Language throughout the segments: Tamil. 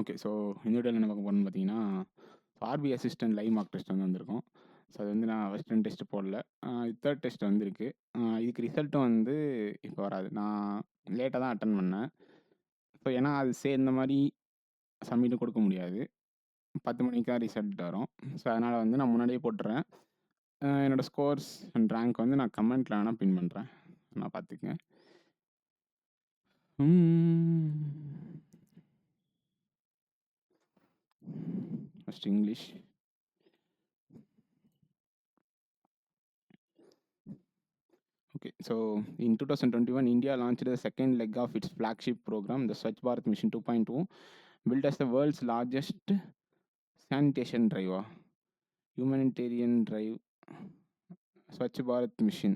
ஓகே. ஸோ இந்த வீடியோல என்ன பார்க்க போறோம்னு பார்த்தீங்கன்னா, RP assistant live mark test வந்து வந்திருக்கும். ஸோ அது வந்து நான் ஃபர்ஸ்ட் 2 டெஸ்ட் போடல. இது 3 டெஸ்ட் வந்திருக்கு. இதுக்கு ரிசல்ட்டும் வந்து இப்போ வராது. நான் லேட்டா தான் அட்டெண்ட் பண்ணேன். ஸோ ஏன்னா அது சேர்ந்த மாரி சப்மிட்டும் கொடுக்க முடியாது. 10 மணிக்கு தான் ரிசல்ட் வரும். ஸோ அதனால வந்து நான் முன்னாடியே போட்டுறேன். என்னோட ஸ்கோர்ஸ் அண்ட் ரேங்க் வந்து நான் கமெண்ட்ல வேணா பின் பண்றேன். நான் பார்த்துக்கங்க. First English. Okay, so in 2021, India launched the second leg of its flagship program, the Swachh Bharat Mission 2.2, built as the world's largest sanitation drive, humanitarian drive, Swachh Bharat Mission.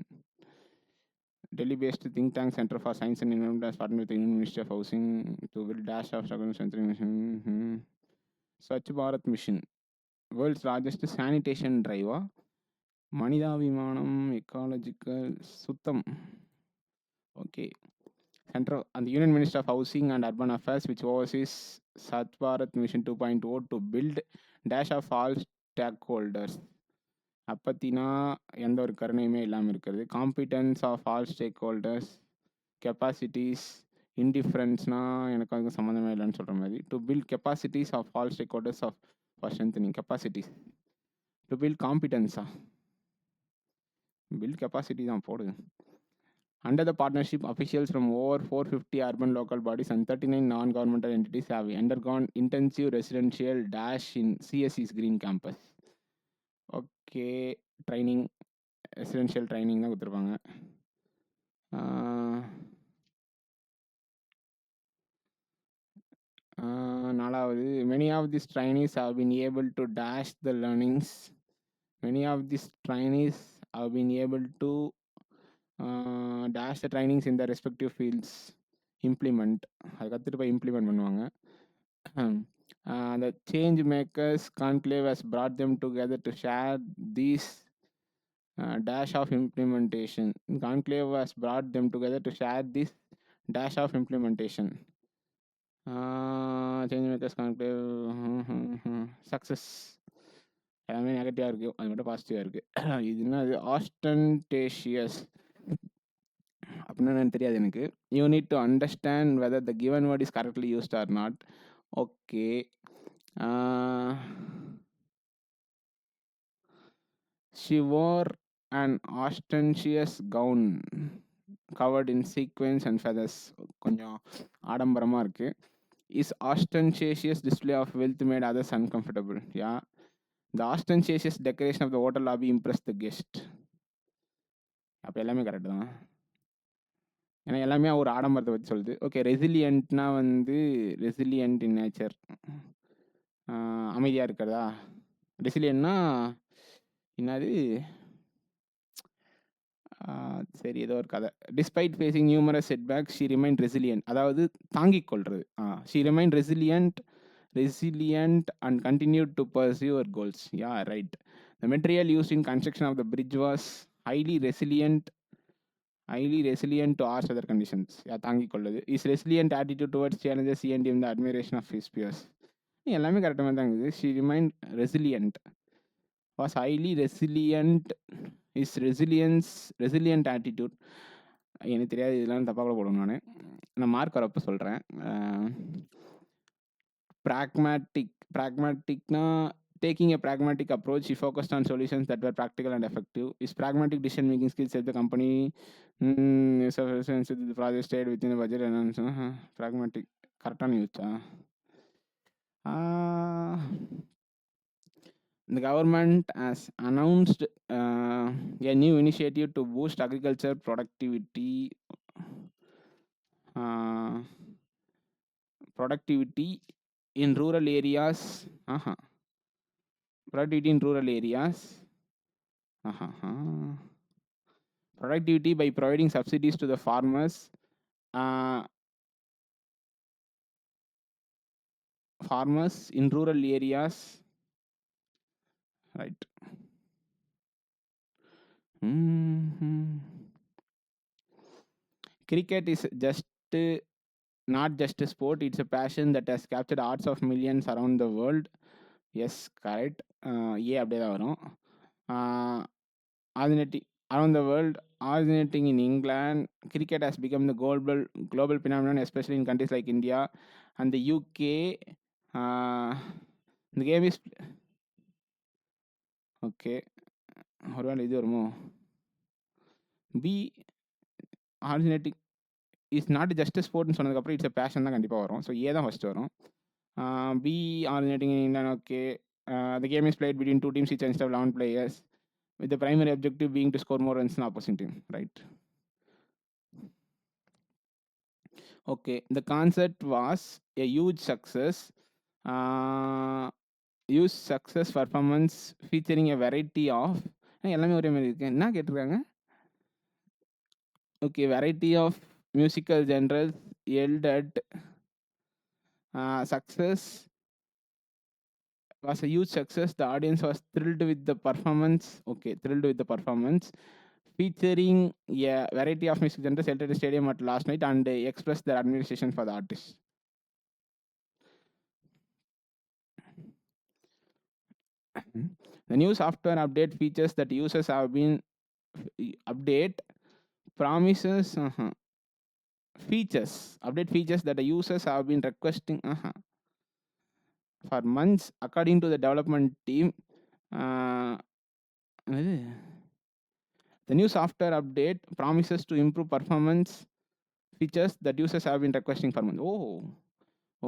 Delhi-based think tank Center for Science and Environment has partnered with the Union Ministry of Housing to build dash of strengthening mission. Swachh Bharat Mission, world's largest sanitation drive, Manidhavimanam, ecological, Suttam. Okay. Center and the Union Minister of Housing and Urban Affairs, which oversees Swachh Bharat Mission 2.0 to build dash of all stakeholders. அப்பத்தினா எந்த ஒரு கருணையுமே இல்லாமல் இருக்கிறது. Competence of all stakeholders, capacities, இன்டிஃபரன்ஸ்னா எனக்கு அதுக்கு சம்மந்தமே இல்லைன்னு சொல்கிற மாதிரி. To build capacities of all stakeholders of for strengthening capacities. To build காம்பிடன்ஸா, பில்ட் கெப்பாசிட்டி தான் போடுது. Under the partnership, officials from over 450 urban local bodies and 39 non-governmental entities have undergone intensive residential dash in CSE's Green Campus. Okay, training, residential training தான் கொடுத்துருப்பாங்க. நாலாவது, many of these trainees have been able to dash the learnings. Many of these trainees have been able to dash the trainings in their respective fields. Implement, அது கற்றுட்டு போய் இம்ப்ளிமெண்ட் பண்ணுவாங்க. The change makers conclave has brought them together to share these dash of implementation. Conclave has brought them together to share this dash of implementation. Change makers conclave success. எல்லாமே நெகட்டிவாக இருக்குது, அது மட்டும் பாசிட்டிவாக இருக்குது. இது என்ன, அது ஆஸ்டன்டேஷியஸ் அப்படின்னு தெரியாது எனக்கு. You need to understand whether the given word is correctly used or not. Okay. She wore an ostentatious gown covered in sequins and feathers. கொஞ்சம் ஆடம்பரமாக இருக்குது. Is ostentatious display of wealth made others uncomfortable? Yeah. The ostentatious decoration of the hotel lobby impressed the guest. அப்போ எல்லாமே கரெக்டு தான், ஏன்னா எல்லாமே ஒரு ஆடம்பரத்தை பற்றி சொல்லுது. ஓகே. ரெசிலியன்ட்னா வந்து ரெசிலியன்ட் இன் நேச்சர், அமைதியாக இருக்கிறதா. ரெசிலியன்ட்னா என்னது, சரி ஏதோ ஒரு கதை. Despite facing numerous setbacks she remind resilient, அதாவது தாங்கிக் கொள்வது. She remind resilient and continued to pursue her goals. Yeah, right. The material used in construction of the bridge was highly resilient to harsh weather conditions. Yeah, தாங்கிக் கொள்வது. His resilient attitude towards challenges earned him the admiration of his peers. எல்லாமே கரெக்டாக தான் இருக்குது. She remained resilient, was highly resilient. His resilient attitude, எனக்கு தெரியாது, இதெல்லாம் தப்பாக கூட போடுவேன். நான் மார்க் வரப்போ சொல்கிறேன். pragmaticனா taking a pragmatic approach, he focused on solutions that were practical and effective. His pragmatic decision making skills helped the company the project stayed within the budget and pragmatic கரெக்டான யூச்சா. The government has announced a new initiative to boost agriculture productivity. Productivity in rural areas. Productivity in rural areas. Productivity by providing subsidies to the farmers. Farmers in rural areas. Right. Cricket is just not just a sport, it's a passion that has captured hearts of millions around the world. Yes, correct. ஏ அப்படியே தான் வரும். Originating around the world, originating in England, cricket has become the global phenomenon, especially in countries like India and the UK. The game is okay. ஒருவேளை இது வருமோ? B originating is not just a sport ன்னு சொன்னதுக்கப்புறம் இட்ஸ் a passion தான் கண்டிப்பாக வரும். ஸோ ஏ தான் ஃபர்ஸ்ட் வரும். B originating in England, okay. The game is played between two teams each instead of 11 players, with the primary objective being to score more runs than opposing team, right? Okay, the concept was a huge success. Huge success performance featuring a variety of எல்லாமே ஒரே மாதிரி இருக்கு. என்ன கேட்டிருக்காங்க? Okay, variety of musical genres yelled at success was a huge success. The audience was thrilled with the performance. Okay, thrilled with the performance, featuring a variety of music genres held at the stadium at last night, and expressed their admiration for the artist. The new software update features that users have been update features that the users have been requesting for months, according to the development team. The new software update promises to improve performance features that users have been requesting for months. Oh,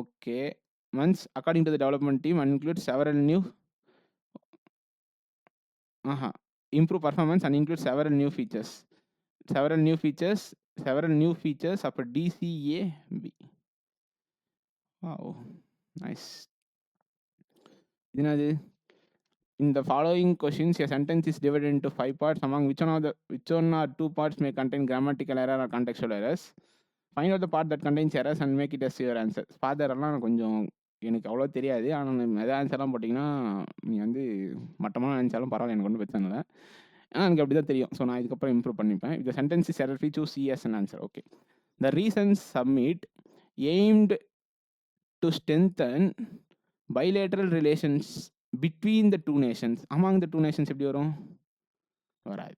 okay. Months, according to the development team, and includes several new improve performance and includes several new features. Several new features of a DCAB. Wow, nice. In the following questions, a sentence is divided into 5 parts. Among which one or 2 parts may contain grammatical error or contextual errors? Find out the part that contains errors and make it as your answer. ஃபாதரெல்லாம் கொஞ்சம் எனக்கு அவ்வளோ தெரியாது. ஆனால் எதாவது ஆன்சர்லாம் போட்டிங்கன்னா நீ வந்து மட்டமான ஆன்சர்லாம் பரவாயில்ல, எனக்கு ஒன்றும் பிரச்சனை இல்லை. ஆனால் எனக்கு அப்படி தான் தெரியும். ஸோ நான் இதுக்கப்புறம் இம்ப்ரூவ் பண்ணிப்பேன். இந்த sentence is error free, choose C as an answer. Okay. The recent summit aimed to strengthen bilateral relations between the two nations. Among the two nations எப்படி வரும்? வராது.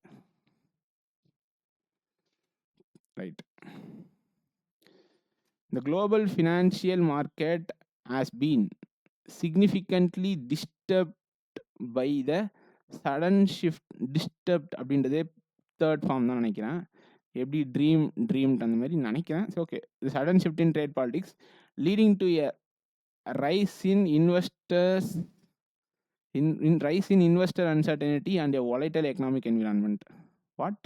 Right. The global financial market has been significantly disturbed by the sudden shift. Disturbed அப்படின்றதே தேர்ட் ஃபார்ம் தான் நினைக்கிறேன். எப்படி ட்ரீம்ட் அந்த மாதிரி நினைக்கிறேன். Okay. The sudden shift in trade politics leading to a rise in investor uncertainty and a volatile economic environment. What?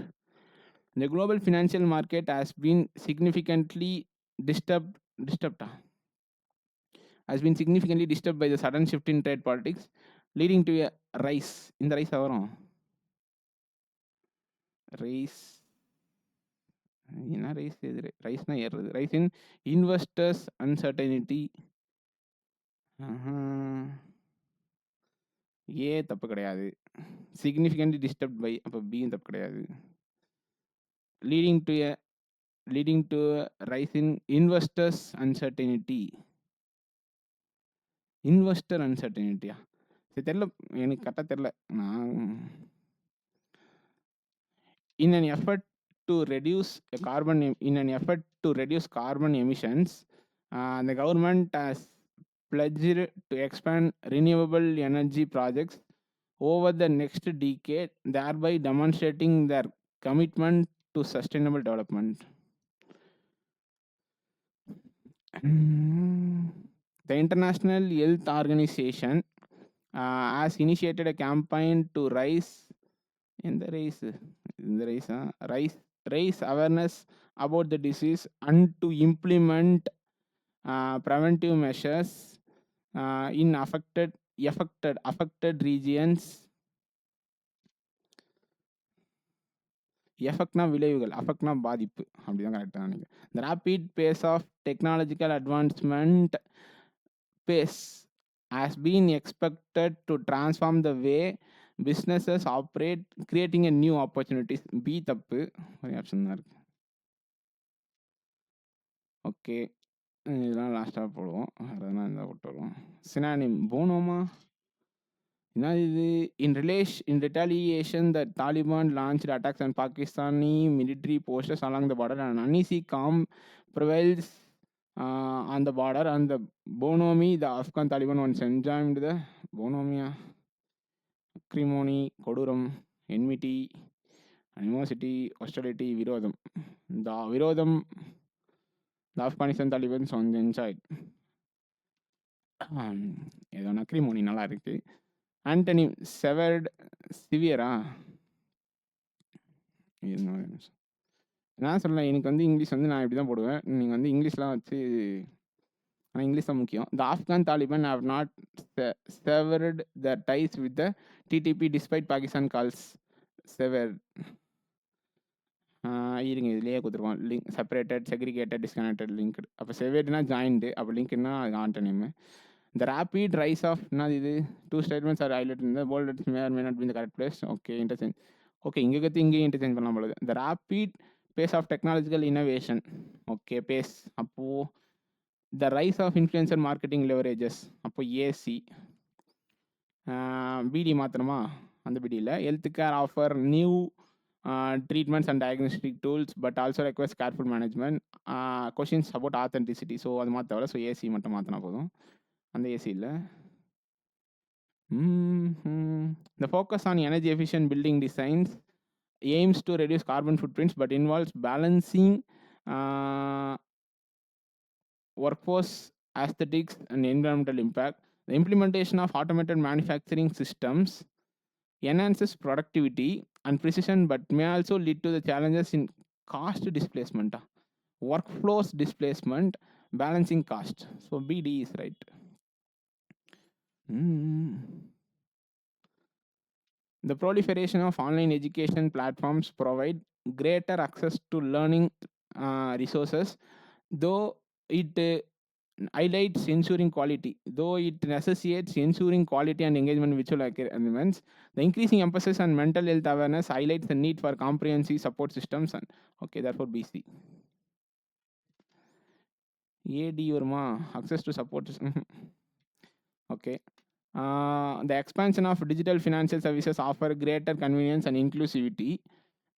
The global financial market has been significantly disturbed by the sudden shift in trade politics, leading to a rise. In the rise avarum rise என்ன ரைஸ் எது ரைஸ்னா ஏறுறது. Rise in investors uncertainty. A தப்பு கிடையாது. சிக்னிஃபிகன்ட்லி டிஸ்டர்ப்ட் பை, அப்போ பியும் தப்பு கிடையாது. Leading to rise in investors uncertainty. Investor அன்சர்டனிட்டியா? சரி, தெரில, எனக்கு கரெக்டாக தெரில. நான் in an effort to reduce carbon emissions, the government has pledged to expand renewable energy projects over the next decade, thereby demonstrating their commitment to sustainable development. The International Health Organization has initiated a campaign to raise awareness about the disease and to implement preventive measures in affected regions. எஃபெக்ட்னா விளைவுகள், அஃபெக்ட்னா பாதிப்பு, அப்படிதான் கரெக்டாக நினைக்கிறேன். The rapid pace of technological advancement has been expected to transform the way businesses operate, creating a new opportunities. B தப்பு, ஒரு ஆப்ஷன் தான் இருக்கு. ஓகே. இதெல்லாம் லாஸ்ட்டா போடுவோம். வேற எதனா இருந்தா போட்டு வருவோம். சினானிம் போனோமா? என்னது இது? In retaliation, the Taliban launched attacks on Pakistani military posters along the border, and uneasy calm prevails on the border. And the Bonomi, the Afghan Taliban once enjoined the Bonomia, acrimony, koduram, enmity, animosity, hostility, virodham. The virodham, the Afghanistan Taliban on the inside. ஏதோ acrimony நல்லா இருக்கு. ஆண்டனி செவர்ட் சிவியரா? இருங்க ஒரு நிமிஷம். நான் சொல்றேன், எனக்கு வந்து இங்கிலீஷ் வந்து நான் இப்படி தான் போடுவேன். நீங்க வந்து இங்கிலீஷ்லாம் வச்சு ஆனா இங்கிலீஷ் தான் முக்கியம். The Afghan Taliban have not severed their ties with the TTP despite Pakistan calls severed. இருங்க இதுலயே கொடுத்துருவோம். Link separated, segregated, disconnected, linked. அப்போ செவேர்டுனா ஜாயின்டு, அப்போ லிங்க்னா அது antonym. The rapid rise of இது two statements are highlighted in the bold may or may not be in the correct place. Okay, interchange. Okay, இங்கே கற்று இங்கேயும் இன்டர்சேஞ்ச் பண்ணலாம் பொழுது. The rapid pace of technological innovation. Okay, pace. அப்போது the rise of influencer marketing leverages. அப்போ ஏசி. பிடி மாத்திரமா? அந்த பிடியில் health care offer new treatments and diagnostic tools, but also requires careful management. Questions about authenticity. So அது மாற்ற தேவை. ஸோ ஏசி மட்டும் மாற்றினா போதும். அந்த ஏசி இல்லை. The focus on energy efficient building designs aims to reduce carbon footprints, but involves balancing workforce aesthetics and environmental impact. The implementation of automated manufacturing systems enhances productivity and precision, but may also lead to the challenges in cost displacement, workflows displacement, balancing cost. So BD is right. The proliferation of online education platforms provide greater access to learning resources, though it highlights ensuring quality. Though it necessitates ensuring quality and engagement with visual elements, the increasing emphasis on mental health awareness highlights the need for comprehensive support systems. And okay, therefore BC. AD வருமா? Access to support system. Okay. The expansion of digital financial services offer greater convenience and inclusivity,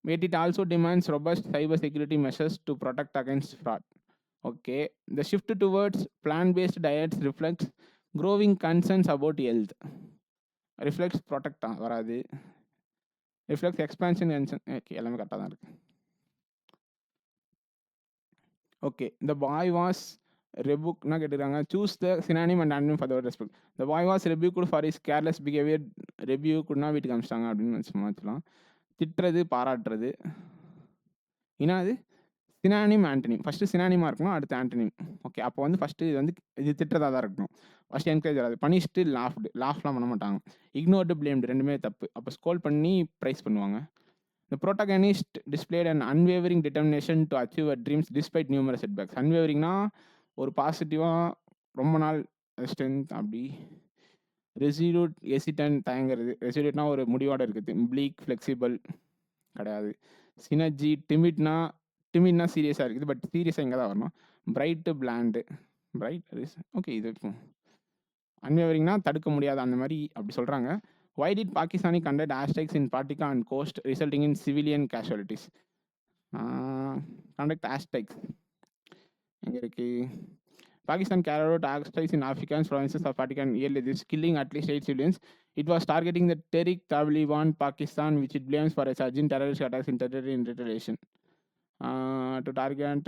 but it also demands robust cybersecurity measures to protect against fraud. Okay, the shift towards plant-based diets reflects growing concerns about health. Reflects protect வராது. Reflects expansion and okay, எல்லாமே கரெக்டாக தான் இருக்கு. Okay, the boy was rebuked. என்ன கேட்டுருக்காங்க? Choose the synonym and anonym for the word respect. The boy was rebuked for his careless behavior. Rebuked னா வீட்டுக்கு அமிச்சிட்டாங்க அப்படின்னு வச்சுக்கலாம். திட்டுறது, பாராட்டுறது. என்னது? Synonym antonym. ஃபஸ்ட்டு சினானிமாக இருக்கணும், அடுத்து ஆண்டனிம். ஓகே, அப்போ வந்து ஃபஸ்ட்டு இது வந்து இது திட்டுறதாக தான் இருக்கணும். ஃபஸ்ட்டு என்கரேஜ் வராது. பனிஷ்டு, லாஃப்லாம் பண்ண மாட்டாங்க. இக்னோர்டு, பிளேம்டு ரெண்டுமே தப்பு. அப்போ ஸ்கோல் பண்ணி ப்ரைஸ் பண்ணுவாங்க. The protagonist displayed an unwavering determination to achieve her dreams despite numerous setbacks. Unwaveringனா ஒரு பாசிட்டிவாக ரொம்ப நாள் ஸ்ட்ரென்த் அப்படி. ரெசில்யூட், எசிட்டன் தயங்குறது. ரெசில்யூட்னா ஒரு முடிவோடு இருக்குது. ப்ளீக், ஃப்ளெக்சிபிள் கிடையாது. சினர்ஜி, டிமிட்னா சீரியஸாக இருக்குது, பட் சீரியஸாக இங்கே தான் வரணும். Bright, plant. பிரைட் ஓகே, இது அன்வேவரிங்னா தடுக்க முடியாது அந்த மாதிரி அப்படி சொல்கிறாங்க. Why did Pakistani conduct airstrikes in Paktika and coast, resulting in civilian casualties? Conduct airstrikes. எங்கே இருக்கு? Pakistan carried out airstrikes in African provinces of Pakistan nearly this, killing at least 8 civilians. It was targeting the Tehrik-Taliban Pakistan, which it blames for a surge in terrorist attacks in territory in retaliation. To target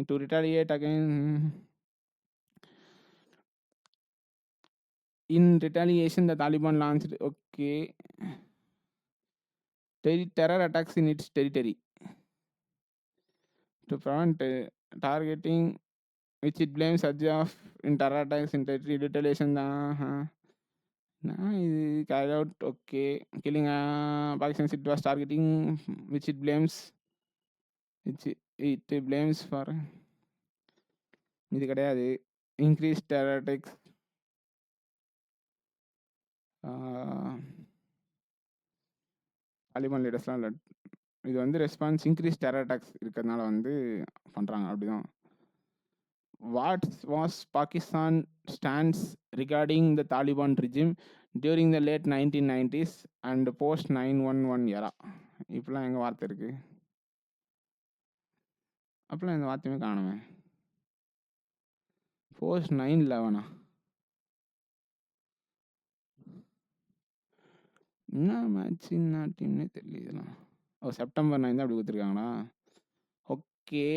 to retaliate against. In retaliation, the Taliban launched terror attacks in its territory to prevent targeting, which it blames surge of in terror attacks in territory. Retaliation carried out killing Pakistan. It was targeting, which it blames for இது கிடையாது. Increased terror attacks. Taliban leadersலாம் இது வந்து ரெஸ்பான்ஸ் இன்க்ரீஸ் டெரர் அட்டாக்ஸ் இருக்கிறதுனால வந்து பண்ணுறாங்க அப்படிதான். What was Pakistan stands regarding the Taliban regime during the late 1990s and post 911 எரா? இப்பெல்லாம் எங்கே வார்த்தை இருக்கு? அப்பெல்லாம் எந்த வார்த்தையுமே காணுமே. போஸ்ட் 9/11 என்ன மேட்ச் என்ன டீம்னே தெரியல இதெல்லாம். ஓ செப்டம்பர் 9 தான் அப்படி கொடுத்துருக்காங்களா? ஓகே.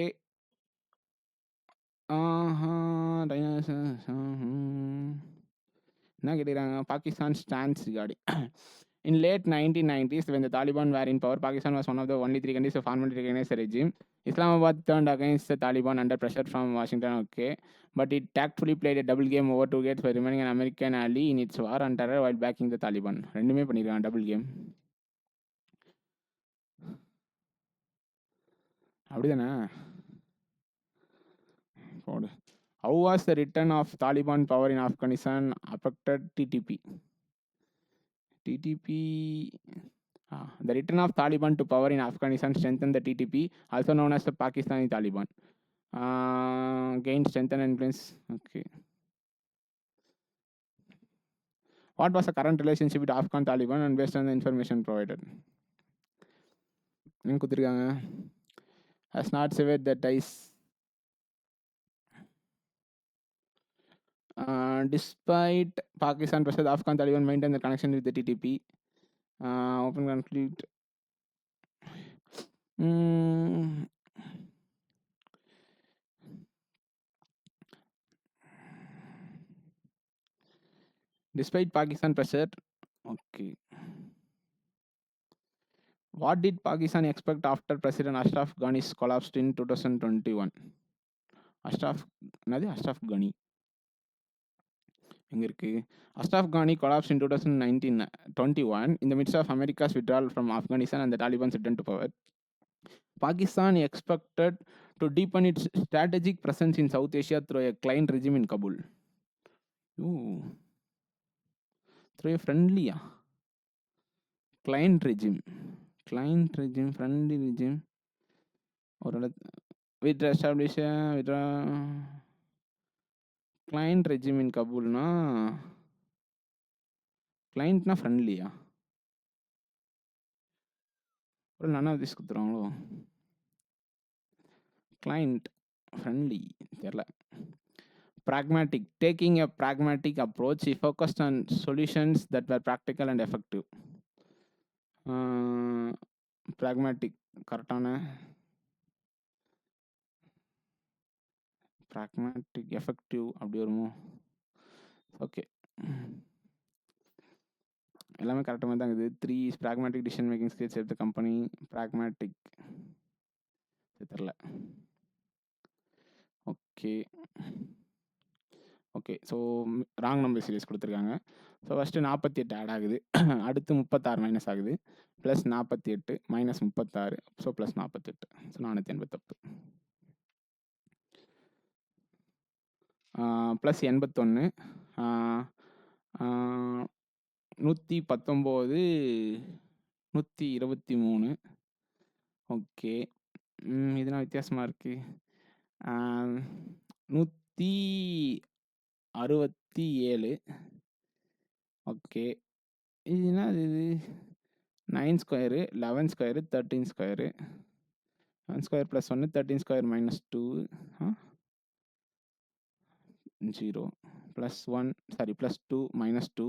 என்ன கேட்டுக்கிறாங்க? Pakistan stands regarding in late 1990s when the Taliban were in power, Pakistan was one of the only 3 countries to formally recognize the regime. Islamabad turned against the Taliban under pressure from Washington, okay, but it tactfully played a double game over 2 gates by remaining an American ally in its war on terror while backing the Taliban. ரெண்டுமே பண்ணிருக்காங்க டபுள் கேம். அப்படிதானே? போடு. How was the return of Taliban power in Afghanistan affected TTP? TTP. The return of Taliban to power in Afghanistan strengthened the TTP, also known as the Pakistani Taliban. Gained strength and influence. Okay. What was the current relationship with Afghan Taliban and based on the information provided? Has not severed the ties. Despite Pakistan pressure, the Afghan Taliban maintained the connection with the TTP. Open conflict. Despite Pakistan pressure, okay. What did Pakistan expect after President Ashraf Ghani's collapse in 2021? Ashraf Ghani. Ashraf Ghani collapsed in 2021 in the midst of America's withdrawal from Afghanistan and the Taliban's return to power. Pakistan expected to deepen its strategic presence in South Asia through a client regime in Kabul. Ooh. Through a friendly client regime, friendly regime. Or with establish with client regime in Kabul na client na friendly or none of this kudurango. Client friendly terla. Pragmatic, taking a pragmatic approach, he focused on solutions that were practical and effective. Pragmatic correct. Pragmatic effective அப்படி வருமோ? ஓகே, எல்லாமே கரெக்டாக தான் இருக்குது. 3 is pragmatic decision making skills of the company. Pragmatic தெரியல. Okay okay, so wrong number series கொடுத்துருக்காங்க. ஸோ ஃபஸ்ட்டு 48 ஆட் ஆகுது, அடுத்து 36 மைனஸ் ஆகுது, plus 48 minus 36, so plus 48, so 488 plus 81 119 123. Okay, இதெல்லாம் வித்தியாசமாக இருக்குது. 167. ஓகே, இதுனா இது 9 square 11 square 13 square 1 square plus 1 13 square minus 2 0 plus 1 sorry plus 2 minus 2.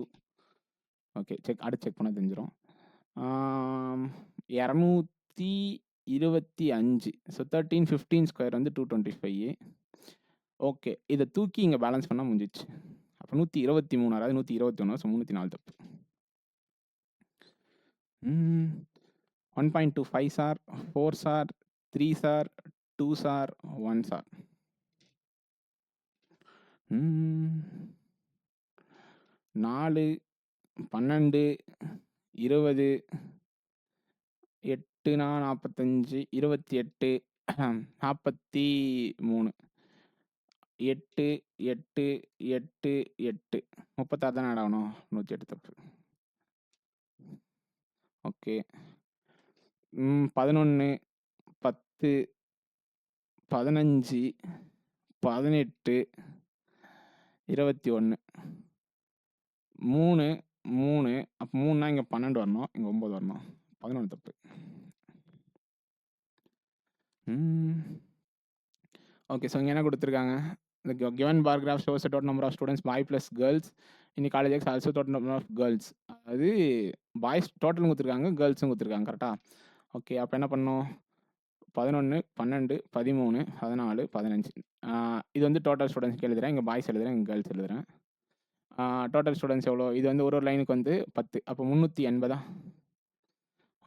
Okay, அடுத்து செக் பண்ண தெரிஞ்சிடும். 225. ஸோ 13 15 ஸ்கொயர் வந்து 225. ஓகே, இதை தூக்கி இங்கே பேலன்ஸ் பண்ணால் முடிஞ்சிச்சு. அப்போ 123, அதாவது 121, ஸோ 304 தப்பு. 1.25 sir, 4 sir, 3 sir, 2 sir, 1 sir. 4 12 20 8 45 28 43 8 8 8 8 36 தானே ஆட் ஆகணும். 108 தப்பு. ஓகே, 11, 10, 15, 18, 21. 3, 3 அப்ப 3னா இங்க 12 வரணும். இங்க 9 வரணும். 11 தப்பு. ஓகே. ஸோ இங்க என்ன குடுத்துருக்காங்க? The given bar graph shows the total number of students boy plus girls in the college X also total number of girls. அது பாய்ஸ் டோட்டலும் குடுத்துருக்காங்க, கேர்ள்ஸும் குடுத்துருக்காங்க. கரெக்ட்டா? ஓகே. அப்ப என்ன பண்ணணும்? 11, 12, 13, 14, 15. இது வந்து டோட்டல் ஸ்டூடண்ட்ஸ்க்கு எழுதுறேன். இங்க பாய்ஸ் எழுதுறேன், இங்க கேர்ள்ஸ் எழுதுறேன். டோட்டல் ஸ்டூடண்ட்ஸ் எவ்வளோ? இது வந்து ஒரு லைனுக்கு வந்து 10. அப்போ 380.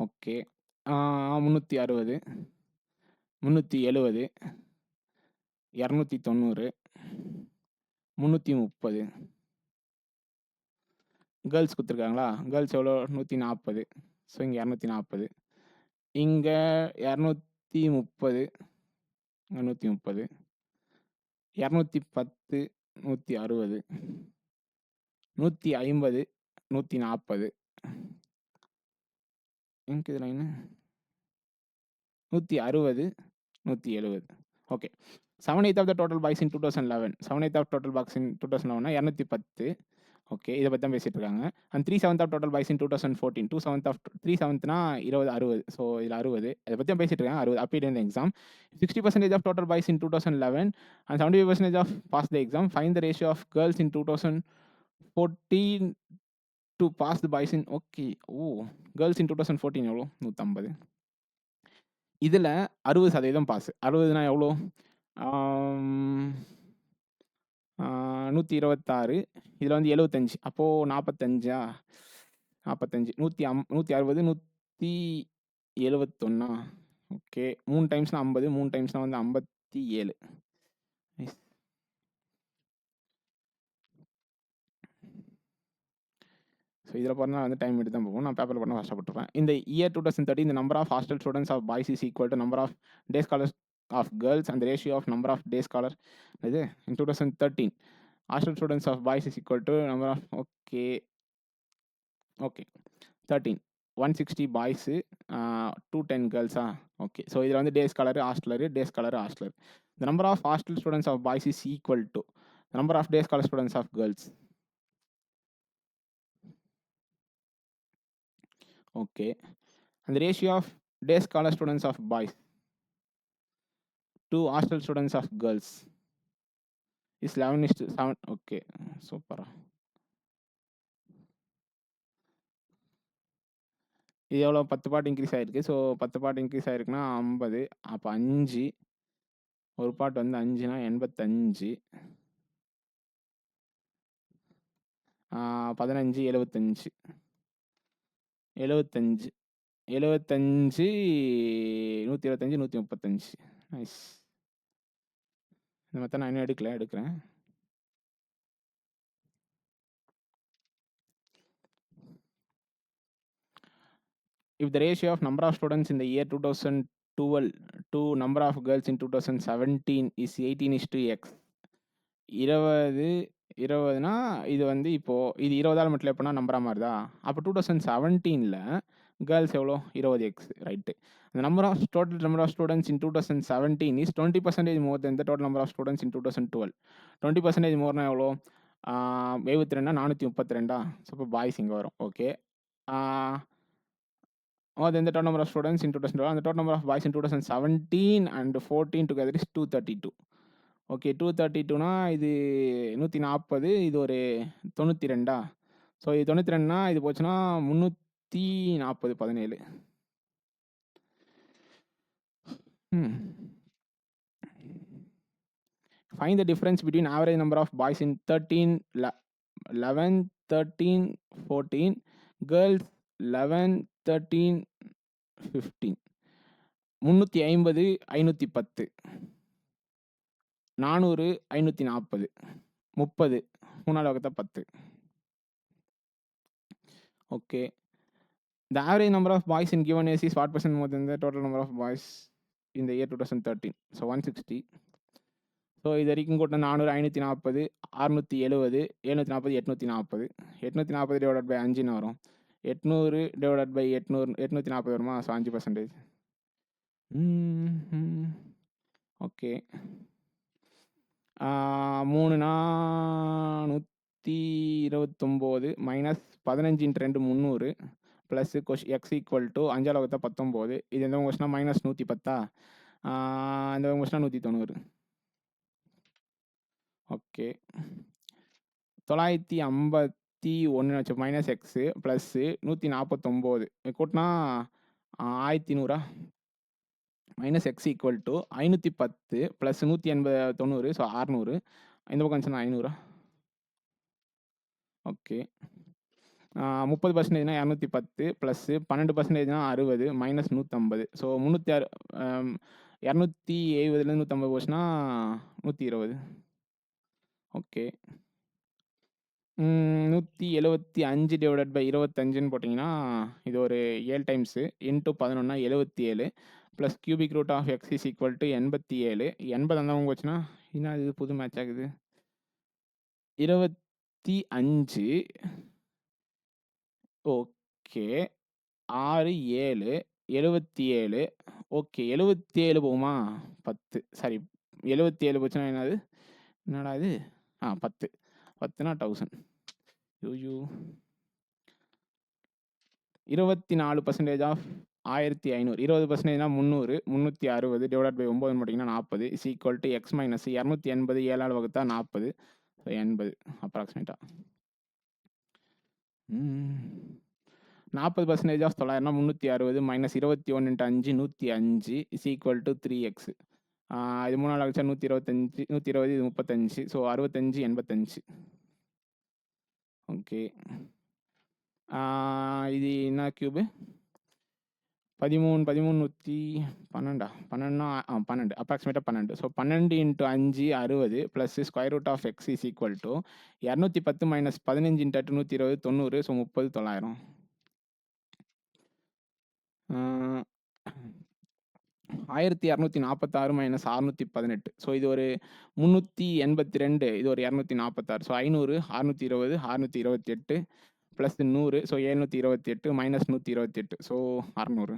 ஓகே. 360, 370, 290, 330. கேர்ள்ஸ் குடுத்துருக்காங்களா? கேர்ள்ஸ் எவ்வளோ? 140. ஸோ இங்க 240. இங்க 230, 130, 210, 160, 150, 140. எங்க இது line? 160, 170. Okay. 7/8 of the total boys in 2011. 7/8 of total boys in 2011னா 210. ஓகே. இத பத்தி தான் பேசிட்டு இருக்காங்க. And 3/7 of total boys in 2014. 3/7னா 20, 60. ஸோ இதுல 60. அத பத்தி தான் பேசிட்டு இருக்காங்க. 60 appeared in the exam. 60% of total boys in 2011 and 75% of passed the exam. Find the ratio of girls in 2014 to pass the boys in. Okay. Girls இன் 2014 எவ்வளோ? 150. இதுல 60% பாஸ். 60னா எவ்வளோ? 126. இதுல வந்து 75. அப்போ 45. 45. 160, 171. ஓகே. 3 டைம்ஸ்னா 50. 3 டைம்ஸ்னா வந்து 57. நைஸ். ஸோ இதில் பார்த்தா வந்து டைம் எடுத்து தான் போகும். நான் பேப்பரில் பண்ண கஷ்டப்பட்டுருப்பேன். இந்த year 2013 the number of hostel students of boys is equal to number of day scholars of girls and the ratio of number of day scholars இது in 2013 hostel students of boys is equal to number of okay 13 160 boys 210 girls okay. So இதில் வந்து day scholar hosteller day scholar hosteller. the number of hostel students of boys is equal to the number of day scholar students of girls. Okay. And the ratio of day scholar students of boys to hostel students of girls is 11:7. Okay. Super. இது எவ்வளோ? 10 பார்ட் இன்க்ரீஸ் ஆயிருக்கு. ஸோ 10 பார்ட் இன்க்ரீஸ் ஆயிருக்குன்னா 50. அப்போ 5 ஒரு பார்ட் வந்து 5னா 85. 15, 75. 75, 75, 125, 135. நைஸ். இந்த மற்ற நான் இன்னும் எடுக்கிறேன். If the ratio of number of students in the year 2012 to number of girls in 2017 is 18:x. 20 20னா இது வந்து இப்போ இது 20ஆல் மல்டிப்ளை பண்ணா நம்பரா மாறுதா? அப்போ 2017ல கேர்ள்ஸ் எவ்வளோ? 20x. Right. The total number of students in 2017 is 20% more than the total number of students in 2012. 20% Morna எவ்வளோ? 72 432. ஸோ இப்போ பாய்ஸ் இங்கே வரும். Okay. Then the total number of students in 2012 and the total number of boys in 2017 and 14 together is 232. Okay. 232னா இது 140. இது ஒரு 92. ஸோ இது 92னா இது போச்சுன்னா 340, 17. Find the difference between average number of boys in 11, 13, 14, girls 11, 13, 15. 350, 510. 400, 540. 30. 3 வகுத்தா 10. Okay. The average number of boys in given age is what percent more than the total number of boys in the year 2013? So 160. So இது வரைக்கும் கூட்டினா 400, 540, 670, 740, 840. 840 டிவைடட் பை 5ன்னு வரும். 800 டிவைடட் பை 800 840 வருமா? So 5%. Okay. 3,429 minus 15 × 2 300 plus X equal to 5 வகுத்தா 19. இது எந்த கொஸ்டினா மைனஸ் 110. இந்த கொஸ்டினா 190. ஓகே. 951 வச்சு மைனஸ் எக்ஸு ப்ளஸ்ஸு 149 கூட்டினா 1100 minus x equal to 510 plus 190 so 600. இந்த பக்கம் வந்துச்சுன்னா 500. ஓகே. 30%னா 210 ப்ளஸ்ஸு 12%னா 60 மைனஸ் 150. ஸோ 270 150 போச்சுன்னா 120. ஓகே. 175 டிவைடட் பை 25ன்னு போட்டிங்கன்னா இது ஒரு 7 times into 11 77 plus cubic root of x is equal to 87. 80 அந்த போச்சுன்னா என்ன இது புது மேட்ச் ஆகுது. 25 ஓகே 6 7 77. ஓகே 77 போகுமா? 10 சாரி 77 போச்சுன்னா என்னது என்னடா இது 10 10னா 1000. You 24% of 1500. 20%னா 300 360 டிவைட் பை 9 போட்டிங்கன்னா 40 is equal to x minus 280 7 வகுத்தா 40 80 அப்ராக்சிமேட்டா. 40% ஆஃப் 900னா 360 minus 21 × 5 105 is equal to 3x. இது 3 நாள் கழிச்சா 125 120 இது 35 ஸோ 65 85. ஓகே. இது என்ன கியூபு 13 112 12 அப்ராக்சிமேட்டாக 12. So 12 × 5 60 plus square root of x is equal to 210 minus 15 × 8 120 90 so 30 900. 1246 minus 618. So இது ஒரு 382 இது ஒரு 246. So 500 620 628 plus 100 so 728 minus 128 so 600.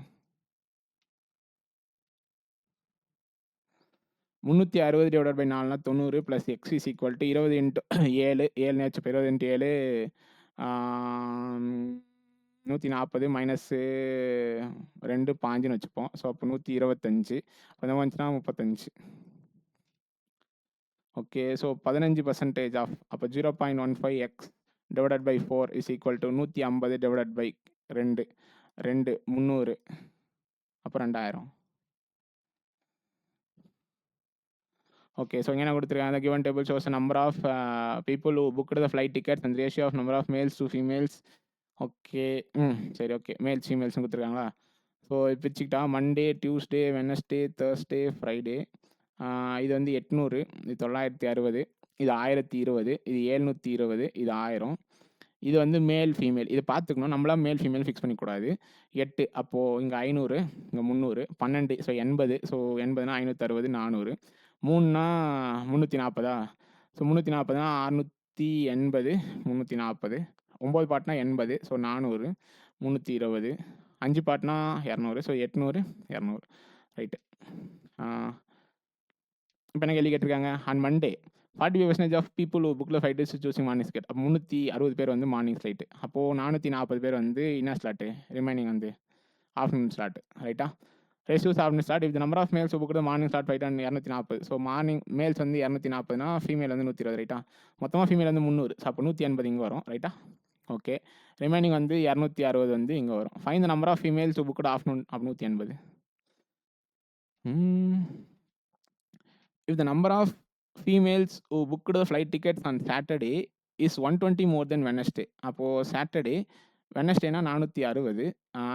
360 divide by 4னா 90 plus x is equal to 20 × 7 7 நேச்சு 20 × 7 140 மைனஸ் 2 5ன்னு வச்சுப்போம். ஸோ அப்போ 125 கொஞ்சம் வந்துச்சுன்னா 35. ஓகே. ஸோ 15% ஆஃப் அப்போ 0.15 x divided by 4 is equal to 150 divided by 2 300 அப்புறம் 2000. ஓகே. ஸோ இங்கே என்ன கொடுத்துருக்காங்க the given table shows the number of people who booked the flight tickets and ratio of number of males to females. Okay. சரி ஓகே மேல்ஸ் ஃபீமேல்ஸ்னு கொடுத்துருக்காங்களா? ஸோ பிரிச்சுக்கிட்டா Monday Tuesday Wednesday Thursday Friday. இது வந்து 800 இது 960 இது 1020 இது 720 இது 1000. இது வந்து மேல் ஃபீமேல் இது பார்த்துக்கணும். நம்மளாம் மேல் ஃபீமேல் ஃபிக்ஸ் பண்ணிக்கூடாது. 8 அப்போது இங்கே 500 இங்கே 300 12 ஸோ 80 ஸோ 80னா 560 400 3னா 340. ஸோ 340னா 680 340 9 பாட்னா 80 ஸோ 400 320 5 பாட்னா 200 ஸோ 800 200 ரைட்டு. இப்போ என்ன கேள்வி கேட்டிருக்காங்க ஆன் மண்டே 45% ஆஃப் பீப்புள் புக்கில் 5 days சூஸிங் மார்னிங் ஸ்லாட். அப்போ 360 பேர் வந்து மார்னிங் ஸ்லைட்டு. அப்போது 440 பேர் வந்து என்ன ஸ்லாட்டு ரிமைனிங் வந்து ஆஃப்டர்நூன் ஸ்லாட் ரைட்டா. Reuse afternoon slot if the number of males book morning slot 240. So morning males வந்து 240னா ஃபீமேல் வந்து 120 ரைட்டா. மொத்தமாக ஃபீமேல் வந்து 300 ஸோ அப்போ 180 இங்கே வரும் ரைட்டா. ஓகே. ரிமைனிங் வந்து 260 வந்து இங்கே வரும். Find the number of females book afternoon அப்போ 180. If the number of females who booked the flight tickets on Saturday is 120 more than Wednesday. அப்போது சாட்டர்டே வெனஸ்டேனா 460.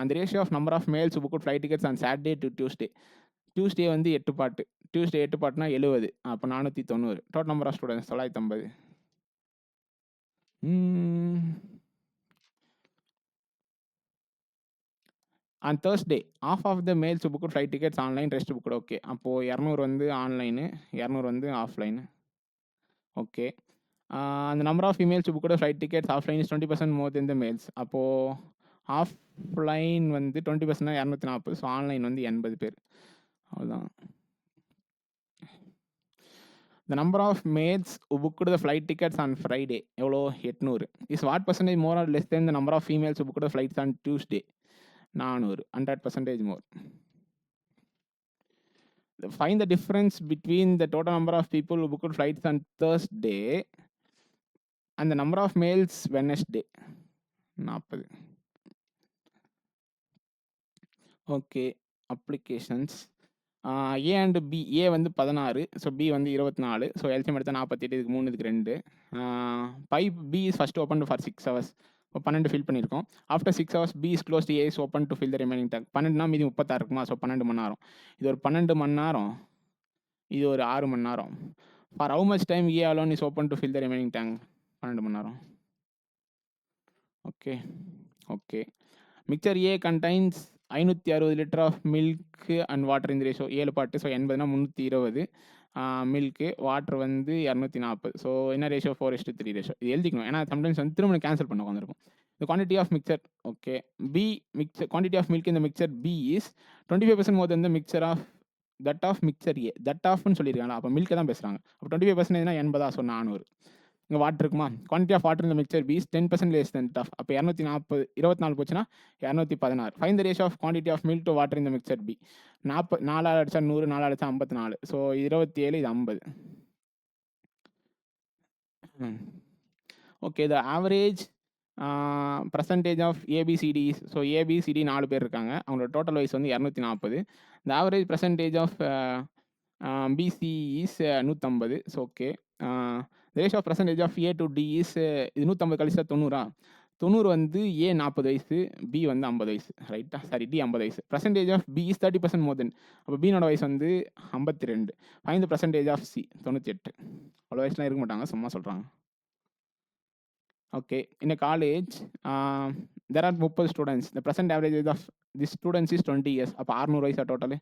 அந்த ratio of number of males who booked flight tickets on Saturday to Tuesday. Tuesday வந்து 8 பாட்டு. டியூஸ்டே 8 பாட்டுனா 70 அப்போ 490. Total number of students 950. On Thursday, half of the males who booked flight tickets online, rest booked. Okay. அப்போது 200 வந்து ஆன்லைனு 200 வந்து ஆஃப்லைனு. ஓகே. அந்த number of females who booked flight tickets offline is 20% more than the males. அப்போது ஆஃப்லைன் வந்து 20% 240. ஸோ ஆன்லைன் வந்து 80 பேர். அவ்வளோதான். The number of maids who booked the flight tickets on Friday எவ்வளோ 800. Is what percentage more or less than the number of females who booked the flights on Tuesday? 400. 100% more. Find the difference between the total number of people who booked flights on Thursday and the number of males Wednesday. 40. Okay. Applications A and B. A வந்து 16. ஸோ பி வந்து 24. ஸோ எல்சிஎம் எடுத்தால் 48. இதுக்கு 3, இதுக்கு 2. B is first open for 6 hours. இப்போ 12 ஃபில் பண்ணியிருக்கோம். After 6 hours B is close, A is open to fill the remaining tank. 12னா மீதி 36 இருக்குமா? ஸோ 12 மணி நேரம். இது ஒரு 12 மணி நேரம், இது ஒரு 6 மணி நேரம். For how much time A alone is open to fill the remaining tank? 12 மணி நேரம். Okay okay. Mixture A contains 560 litre of milk and water இந்த ரேஷோ 7 பாட்டு. ஸோ 80னா 320 மில்க்கு, வாட்டர் வந்து 240. ஸோ என்ன ரேஷோ? 4:3 ரேஷோ. இது எழுதிக்கணும், ஏன்னா சம்டைம்ஸ் வந்து திரும்ப கேன்சல் பண்ண உட்காந்துருக்கும். The quantity of mixture, okay. B mixture quantity of milk in the mixture B is 25% more than the mixture of that of mixture A. that of ன்னு சொல்லியிருக்காங்க, அப்போ மில்க் தான் பேசுகிறாங்க. அப்போ 25% 80. ஸோ 400. இங்கே வாட்டர் இருக்குமா? குவான்டிட்டி ஆஃப் வாட்டர் இந்த mixture B 10% less than that. அப்போ 240, 24 போச்சுன்னா 216. Find the ratio of quantity of milk to water இந்த மிக்சர் பி. 4 அடிச்சா 100, 4 அடிச்சா 54. ஸோ 27, இது 50. Okay. The average percentage of ABCDs. So ABCD 4 பேர் இருக்காங்க, அவங்களோட டோட்டல் வயசு வந்து 240. The average percentage of BC is 150. So okay. Ratio of percentage of A to D is, இது 150 கழிச்சா 90. 90 வந்து ஏ 40 வயசு, பி வந்து 50 வயசு, ரைட்டா? சாரி, டி 50 வயசு. Percentage of B is 30% more than. அப்போ பினோட வயசு வந்து 52. Find the percentage of C 98. அவ்வளோ வயசுலாம் இருக்க மாட்டாங்க, சும்மா சொல்கிறாங்க. Okay. In college there are 30 students. The present average age of the students is 20 years. அப்போ 600 வயசா total?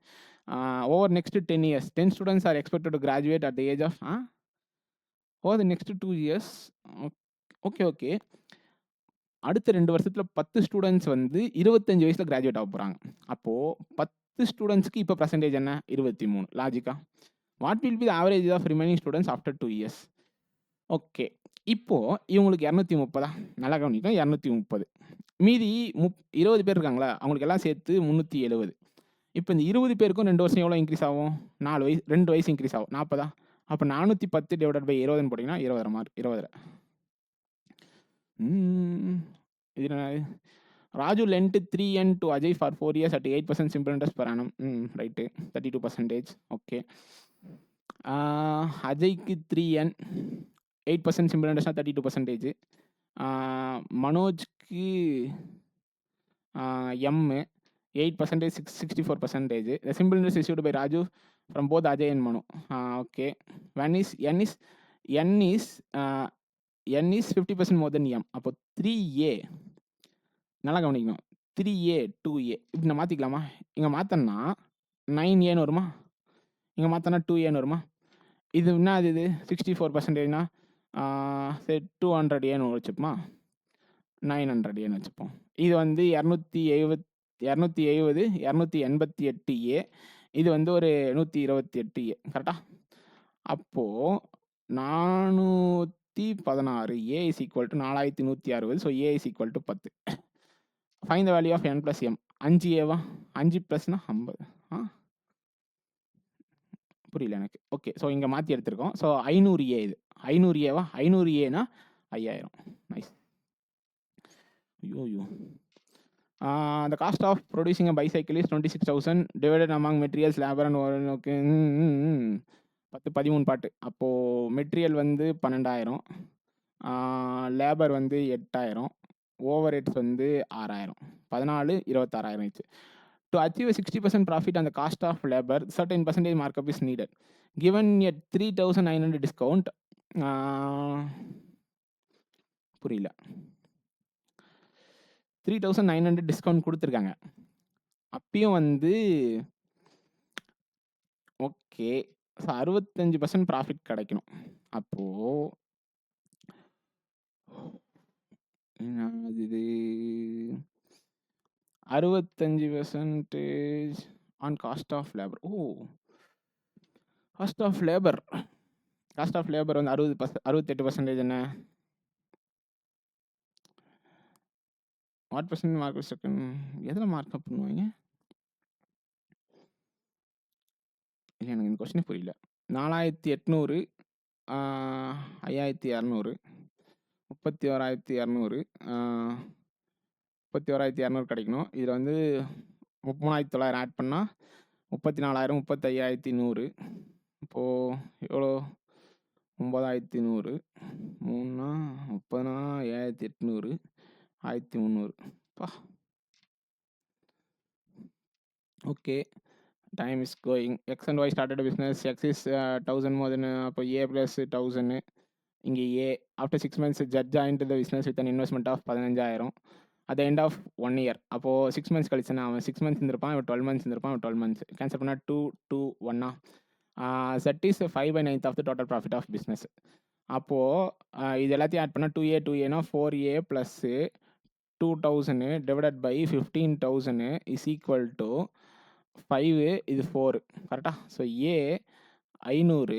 Over next 10 years 10 students are expected to graduate at the age of over the next 2 years. Okay okay. அடுத்த 2 வருஷத்தில் 10 ஸ்டூடெண்ட்ஸ் வந்து 25 வயசில் கிராஜுவேட் ஆக போகிறாங்க. அப்போது 10 ஸ்டூடெண்ட்ஸ்க்கு இப்போ பர்சன்டேஜ் என்ன? 23. லாஜிக்கா? What will be the average of remaining students after 2 years? Okay. இப்போது இவங்களுக்கு 230. நல்லா கவனிக்கும், 230. மீதி 20 பேர் இருக்காங்களா, அவங்களுக்கு எல்லாம் சேர்த்து 370. இப்போ இந்த 20 பேருக்கும் 2 வருஷம் எவ்வளோ இன்க்ரீஸ் ஆகும்? 4 வயசு, 2 வயசு இன்க்ரீஸ் ஆகும். 40. அப்போ 410 டிவைடட் பை 20ன்னு போட்டிங்கன்னா 20 மார்க். 20. இது Raju lent 3N to Ajay for 4 years at 8% simple interest per annum. Right. 32%. Okay. அஜய்க்கு 3N 8% simple interest 32%. மனோஜ்க்கு M 8%, 64%. The simple interest issued by Raju from both Ajay and Manu. Okay. N is 50% more than M. அப்போ 3A. நல்லா கவனிக்கணும். 3A 2A இப்படி நான் மாற்றிக்கலாமா? இங்கே மாற்றினா 9Aன்னு வருமா? இங்கே மாற்றினா 2Aன்னு வருமா? இது என்ன? இது 64%னா சரி 200Aன்னு வச்சுப்போமா? 900Aன்னு வச்சுப்போம். இது வந்து 270, 288A. இது வந்து ஒரு 128A. கரெக்டா? அப்போது 416. A is equal to 4160. So A is equal to 10. Find the value of N + M. 5Aவா? 5 + 50. புரியல எனக்கு. ஓகே. ஸோ இங்கே மாற்றி எடுத்திருக்கோம். So 500A. இது 500Aவா? 500Aனா 5000. நைஸ். ஐயோ. The cost of producing a bicycle is 26,000 divided among materials, labor and overhead. Okay. 13 பாட்டு. அப்போது மெட்டீரியல் வந்து 12,000, லேபர் வந்து 8,000, ஓவர் ஹெட்ஸ் வந்து 6,000. 14, 26,000 ஆயிடுச்சு. To achieve a 60% profit on the cost of labor, certain percentage markup is needed. Given a 3,900 discount, புரியல, 3,900 டிஸ்கவுண்ட் கொடுத்துருக்காங்க. அப்பயும் வந்து ஓகே. ஸோ 65% ப்ராஃபிட் கிடைக்கணும். அப்போது இது 65% ஆன் காஸ்ட் ஆஃப் லேபர். ஓ! Cost of labour. Cost of labour வந்து 68% என்ன? வாட் பெர்சன்ட் மார்க்கெட் செகண்ட் எதுல மார்க்அப் பண்ணுவாங்க? இல்ல எனக்கு இந்த கொஸ்டினே புரியல. 4800 ஆ 5200 31200 31,200 கிடைக்கணும். இதில் வந்து 33,900 ஆட் பண்ணால் 34,000 35,100 இப்போது எவ்வளோ 9,100 3னா 30னா 7,800 1,300 பா. Okay, time is going. X and y started business. X is 1000 more than அப்போ ஏ ப்ளஸ் 1000. இங்கே A after 6 months judge join to the business with an investment of 15,000 at the end of 1 year. அப்போது 6 months கழிச்சுன்னா அவன் 6 months இருந்திருப்பான், இவன் 12 months இருந்திருப்பான், இவன் 12 months கேன்சல் பண்ணால் 2 2 1 set is 5/9 of the total profit of business. அப்போது இது எல்லாத்தையும் ஆட் பண்ணால் 2A +4A 2,000 divided by 15,000 is equal to 5 இது 4 கரெக்டா? So A 500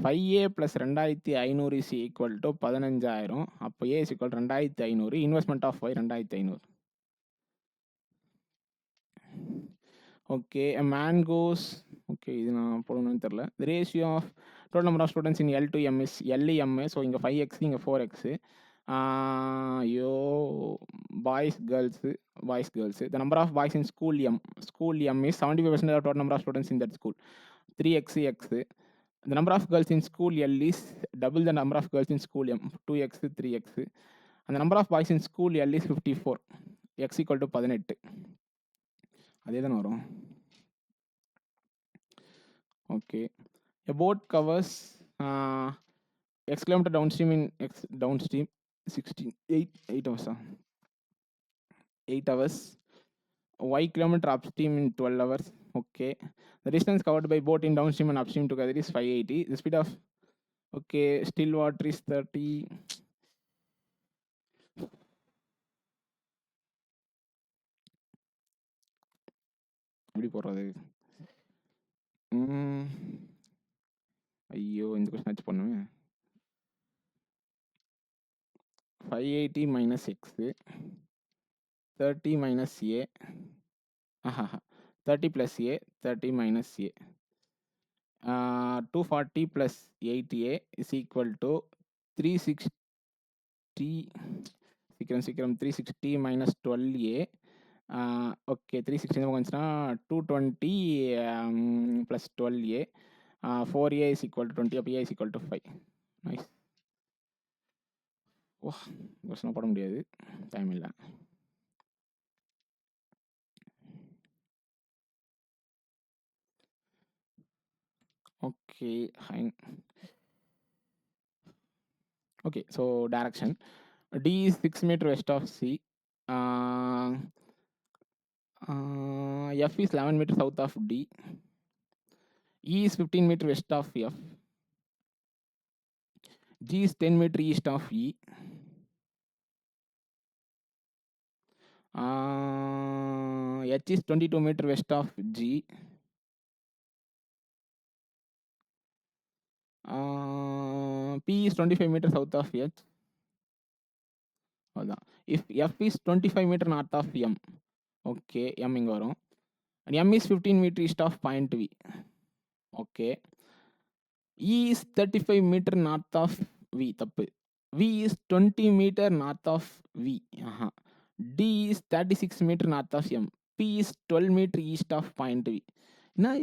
5A + 2,500 is equal to 15,000. அப்போ A is equal 2,500. Investment of y 2,500. Okay, a man goes. Okay, இது நான் போடணும்னு தெரில. The ratio of total number of students in L to M is LEM. So இங்கே 5x இங்கே 4x. ஐயோ, boys girls. The number of boys in school M is 75% of total number of students in that school. 3x x. The number of girls in school L is double the number of girls in school M. 2x 3x. And the number of boys in school L is 54. X equal to 18. அதே தானே வரும். Okay, a boat covers x kilometer downstream in x downstream 8 hours. 8 hours. Y kilometer upstream in 12 hours. Okay, the distance covered by boat in downstream and upstream together is 580. The speed of still water is 30. எப்படி போடுறது? ஐயோ, இந்த கொஸ்டின் ஆச்சு பண்ணுவேன். 580 minus x 30 minus a 30 plus a 30 minus a 240 plus 8a is equal to 360. சீக்கிரம் 360 minus 12a. ஓகே, 360 வந்துச்சுன்னா 220 plus 12a. 4a is equal to 20. அப்போ a is equal to 5. Nice. ஓ, கொஸ்டின் போட முடியாது, டைம் இல்லை. Okay, okay, so direction. D is 6 meter west of C. F is 11 meter south of D. E is 15 meter west of F. G is 10 meter east of E. H is 22 meter west of G. P is 25 meter south of H. If F is 25 meter north of M, okay, M இங்க வரும். And M is 15 meter east of point V. Okay, E is 35 meter north of V. தப்பு. V is 20 meter north of V. D is 36 meter north of M. P is 12 meter east of point V. Now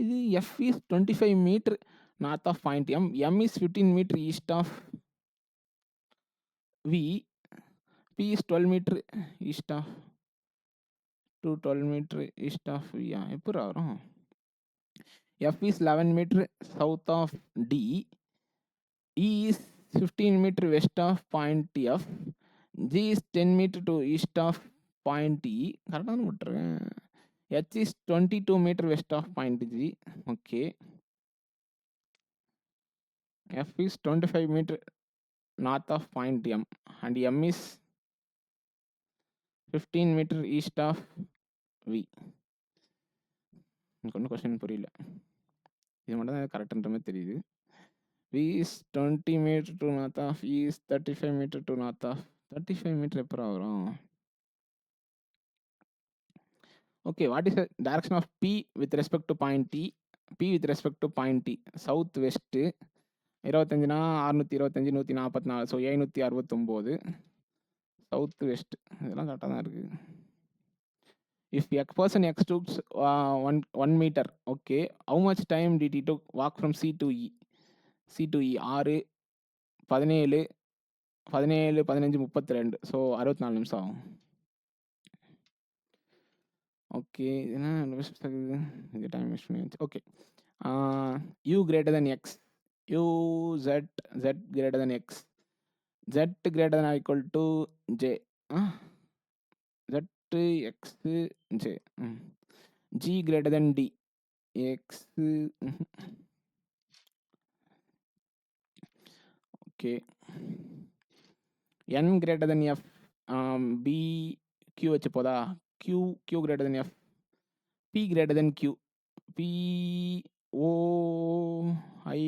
F is 25 meter north of point M. M is 15 meter east of V. P is 12 meter east of 12 meter east of V. எப்படி வரும்? F is 11 meter south of D. E is 15 meter west of point F. G is 10 meter to east of point E. கரெக்டாக விட்டுருக்கேன். H is 22 meter west of point G. Okay. F is 25 meter north of point M. And M is 15 meter east of we. எனக்கு ஒன்றும் கொஸ்டின் புரியல. இது மட்டும் தான் கரெக்டுன்ற மாதிரி தெரியுது. V is 20 meter to north of, E is 35 meter to north of. 35 meter எப்பறம் வரும்? Okay, what is the direction of P with respect to point T? P with respect to point T. South west 25னா 625 144, so 769. South west, இதெல்லாம் கரெக்டாக தான் இருக்குது. If a person X took 1 meter, okay, how much time did he took walk from C to E? C to E 6 17 17 15 32, so 64 நிமிஷம் ஆகும். ஓகே, இது டைம் வேஸ்ட் பண்ணி. Okay, U greater than X, U Z, Z greater than X, Z greater than or equal to J, Z X J, G greater than D, X, okay, N greater than F, B Q வச்சு போதா, Q greater than F, P greater than Q, P O I,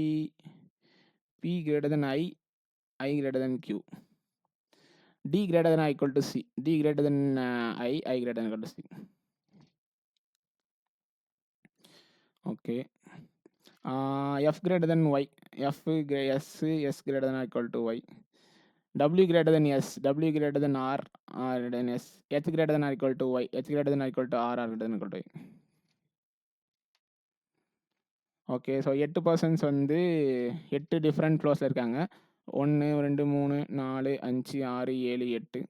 P greater than I greater than Q, D greater than or equal to C, D greater than I greater than or equal to C. Okay, F greater than Y, S greater than or equal to Y, W greater than S, W greater than R greater than S, H greater than or equal to Y, H greater than or equal to R greater than or equal to Y. Okay, so 8 persons வந்து 8 டிஃப்ரெண்ட் ஃப்ளோர்ஸில் இருக்காங்க. 1 2 3 4 5 6 7 8.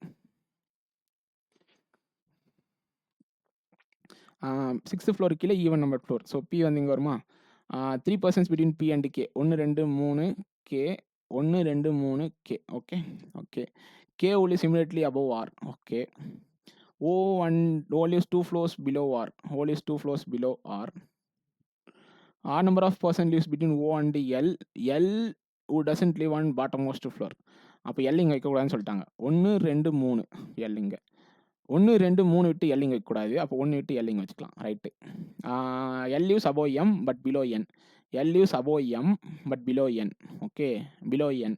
6th ஃப்ளோர் கீழே even number floor. So B வந்து இங்கே வருமா? 3 persons between B and K. 1 2 3 K, 1 2 3 K. Okay, okay. K only similarly above R. Okay. O lives 2 floors below R. O lives 2 floors below R. R number of person lives between O and L. L who doesn't live on bottommost floor. அப்போ எல் இங்கே வைக்கக்கூடாதுன்னு சொல்லிட்டாங்க. 1 2 3 எல் இங்கே. 1 2 3 விட்டு எல் இங்கே வைக்கக்கூடாது. அப்போ 1 விட்டு எல் இங்கே வச்சுக்கலாம். Right. L lives above M but below N. L lives above M but below N. Okay, below N.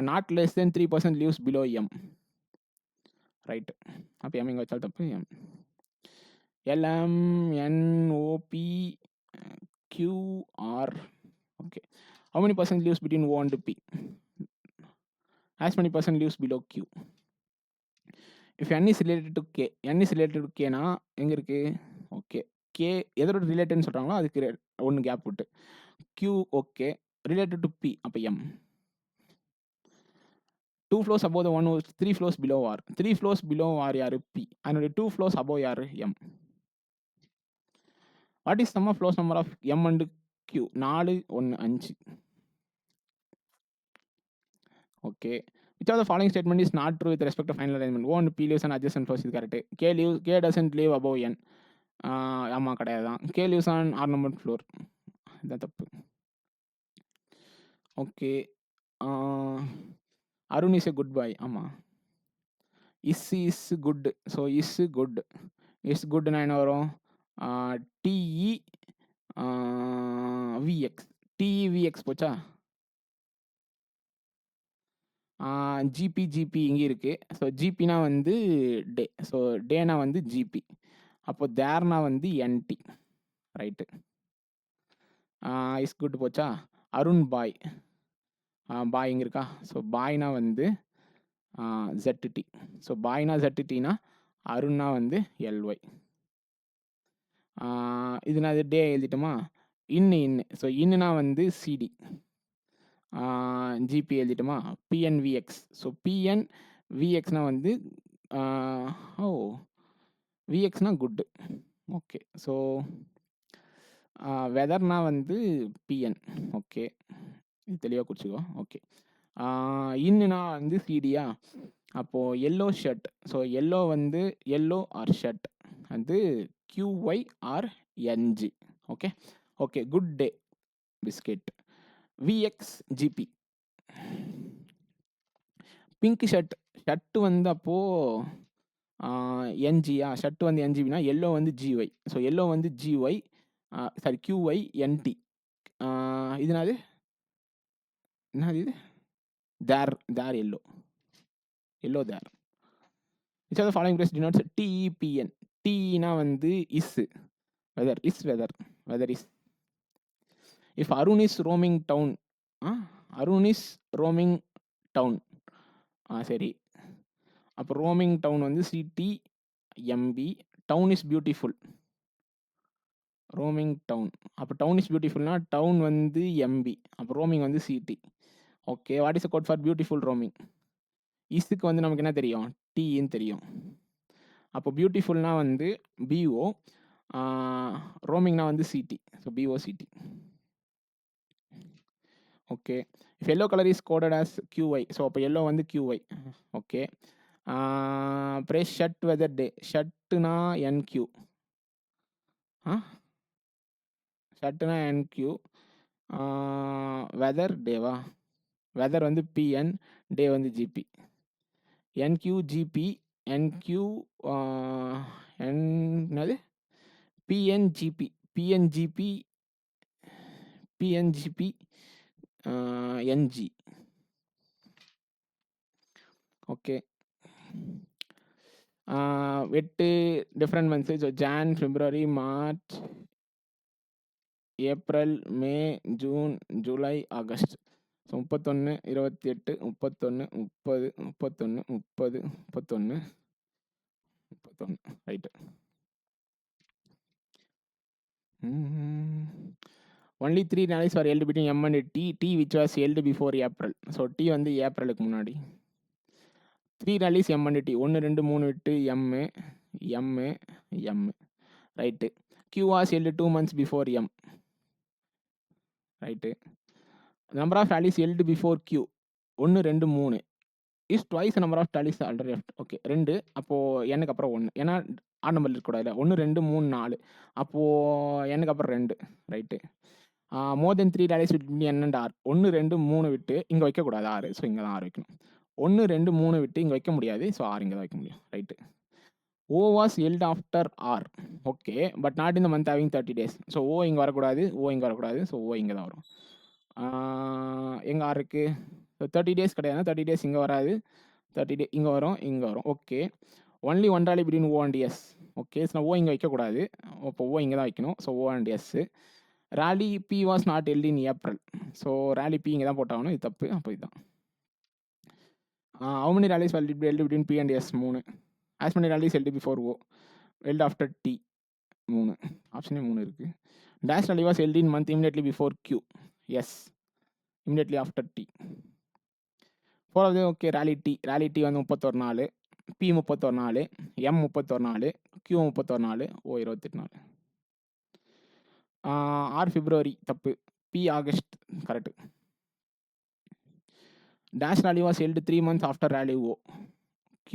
Not less than 3% lives below M. Right. அப்போ எம் இங்கே வச்சால் தப்பு. M LM NOP QR. Okay, how many percent lives between O and P? As many percent lives below Q. If N is related to K, N is related to K னா எங்கே இருக்கு? ஓகே, K எதோட ரிலேட்டட்னு சொல்கிறாங்களோ அதுக்கு ஒன்று கேப் விட்டு. Q okay, related to P அப்போ M. 2 floors above the one who 3 floors below R. 3 floors below R யாரு? P. அதனுடைய 2 floors above யாரு? M. What is sum of floors number of M and Q? 4 1 5. Okay, which of the following statement is not true with respect to final arrangement? O and P lives on adjacent floors, is correct. K doesn't live above N. ஆமாம், கிடையாது தான். K lives on R number floor. இதான் தப்பு. Okay, Arun is a good boy. ஆமாம். Is good. So is good. Is குட்னா என்ன வரும்? DE VX. டிஇ விஎக்ஸ் போச்சா? ஜிபி இங்கே இருக்குது. ஸோ ஜிபினா வந்து டே. ஸோ டேனா வந்து ஜிபி. அப்போ தேர்னா வந்து என்டி. ரைட்டு. இஸ் குட் போச்சா? அருண் பாய். பாய் இங்கே இருக்கா? ஸோ பாய்னா வந்து ZT. ஸோ பாய்னா ZTனா அருண்னா வந்து LY. இது நான் டே எழுதிட்டோமா? இன்னு. ஸோ இன்னுனா வந்து சிடி. ஜிபி எழுதிட்டோமா? பிஎன்விஎக்ஸ். ஸோ பிஎன்விஎக்ஸ்னா வந்து விஎக்ஸ்னா குட்டு. ஓகே, ஸோ வெதர்னா வந்து பிஎன். ஓகே, இது தெளிவாக குறிச்சிக்கோ. ஓகே, இன்னுனா வந்து சிடியா? அப்போது எல்லோ ஷர்ட். ஸோ எல்லோ வந்து எல்லோ ஆர் ஷர்ட் வந்து QYRNG. Okay, okay. Good day biscuit. VXGP. Pink shirt வந்து அப்போது என்ஜியா ஷர்ட் வந்து என்ஜிபினா எல்லோ வந்து ஜிஒய். ஸோ எல்லோ வந்து ஜிஒய் சாரி QY NT. இது என்னது இது there yellow there. Which are the following phrase denotes TEPN. டீனா வந்து is weather is. If Arun is roaming town Arun is roaming town சரி. அப்போ ரோமிங் டவுன் வந்து CTMB. Town is beautiful roaming town. அப்போ டவுன் இஸ் பியூட்டிஃபுல்னா டவுன் வந்து MB. அப்போ ரோமிங் வந்து CT. Okay, what is code for beautiful roaming? இஸ்க்கு வந்து நமக்கு என்ன தெரியும்? டின்னு தெரியும். அப்போ பியூட்டிஃபுல்னா வந்து BO, ரோமிங்னா வந்து CT. So BOCT. Okay, if yellow colour is coded as QY. So அப்போ எல்லோ வந்து QY. Okay, phrase shirt weather day. ஷர்ட்டுனா NQ. ஷர்ட்டுனா NQ. வெதர் டேவா? வெதர் வந்து PN, டே வந்து GP. NQ என்னது PNGP NG. Okay, 8 different months. So Jan, February, March, April, May, June, July, August. So 31, 28, 31, 30, 31, 30, 31, 31. Right. Only 3 rallies were held between M and T, which was held before April. So T வந்து ஏப்ரலுக்கு முன்னாடி. 3 rallies M and T. 1, 2, 3 விட்டு M. Right. Q was held 2 months before M. Right. Number of rallies held before Q 1, 2, 3 is twice the number of rallies already left. Okay, 2. அப்போது எண்ணுக்கு அப்புறம் 1. ஏன்னா ஆட் நம்பர் இருக்கக்கூடாது. 1, 2, 3, 4. அப்போது எண்ணுக்கு அப்புறம் 2. Right. More then 3 rallies between N and R. 1, 2, 3 விட்டு இங்கே வைக்கக்கூடாது 6. ஸோ இங்கே தான் 6 வைக்கணும். 1, 2, 3 விட்டு இங்கே வைக்க முடியாது. ஸோ 6 இங்கே தான் வைக்க முடியும். Right. O was held after R. Okay, but not in the month having 30 days. So O இங்கே வரக்கூடாது. ஸோ O இங்கே தான் வரும். எங்கே R இருக்குது? ஸோ 30 days கிடையாது. 30 days இங்கே வராது. 30 days இங்கே வரும். Okay, only one rally between O and S. Okay, so O இங்கே வைக்கக்கூடாது. இப்போ O இங்கே தான் வைக்கணும். So O and S. rally P was not held in April. So rally P இங்கே தான் போட்டாகணும். இது தப்பு. அப்போ இதுதான். how many rallies were held between P and S? 3. as many rallies held before O, held after T. 3. ஆப்ஷனே 3 இருக்குது. dash rally was held in month immediately before Q. Yes, immediately after T. 4வது ஓகே, rally T வந்து 31 நாள், P 31 நாள், M 31 நாள், Q 31 நாள், O 28 நாள். R February தப்பு. P August correct. dash rally was held 3 months after rally O. Q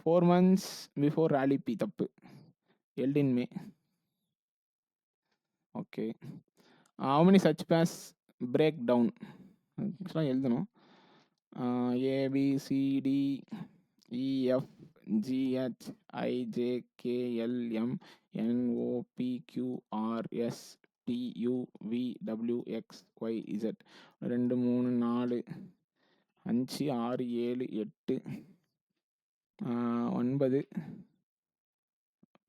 4 months before rally P தப்பு. held in May. Okay, how many such pass break down? எழுதணும். ABCD EF GH IJ KLM NOPQ RS TU VWX YZ 2 3 4 5 6 7 8 9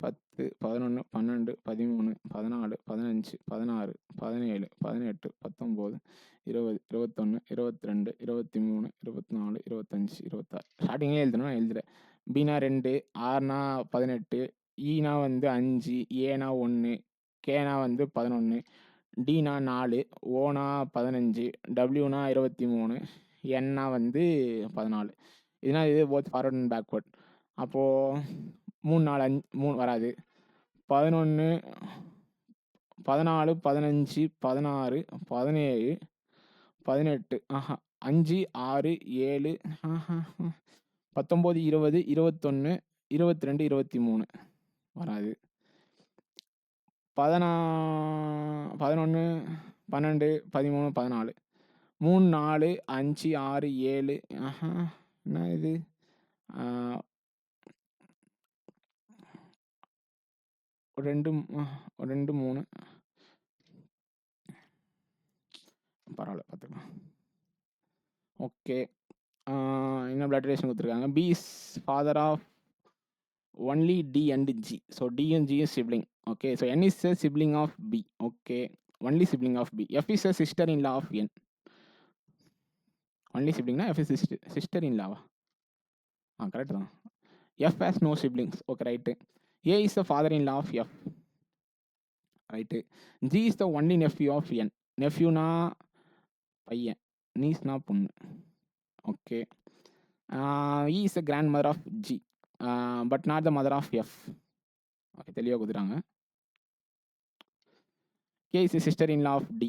10 11 12 13 14 15 16 17 18 19 20 21 22 23 24 25 26. ஸ்டார்டிங்கே எழுதணும். எழுதுறேன். பினா 2, ஆர்னா 18, ஈனா வந்து 5, ஏனா 1, கேனா வந்து 11, டினா 4, ஓனா 15, டபிள்யூனா 23, என்னா வந்து 14. இதுனா இது போத் ஃபார்வர்ட் அண்ட் பேக்வர்ட். அப்போது 3 4 5 3 வராது. 11 14 15 16 17 18 5 6 7 19 20 21 22 23 வராது. 11 12 13 14 3 4 5 6 7 என்ன இது 2 2 3 பரவால்ல பார்த்துக்கலாம். ஓகே. என்ன பிளட் ரிலேஷன் குடுத்துருக்காங்க. B is father of only D and G. So D and G is sibling. Okay. So N is a sibling of B. Okay. Only sibling of B. F is a sister-in-law of N. Only sibling na F is sister-in-law. Correct தான். F has no siblings. Okay, right. A is the father-in-law of F. Right. G is the only nephew of N. Nephew na பையன். niece na பொண்ணு. Okay. E is the grandmother of G. But not the mother of F. Okay, தெளிவாக கொடுத்துட்டாங்க. K is the sister-in-law of D.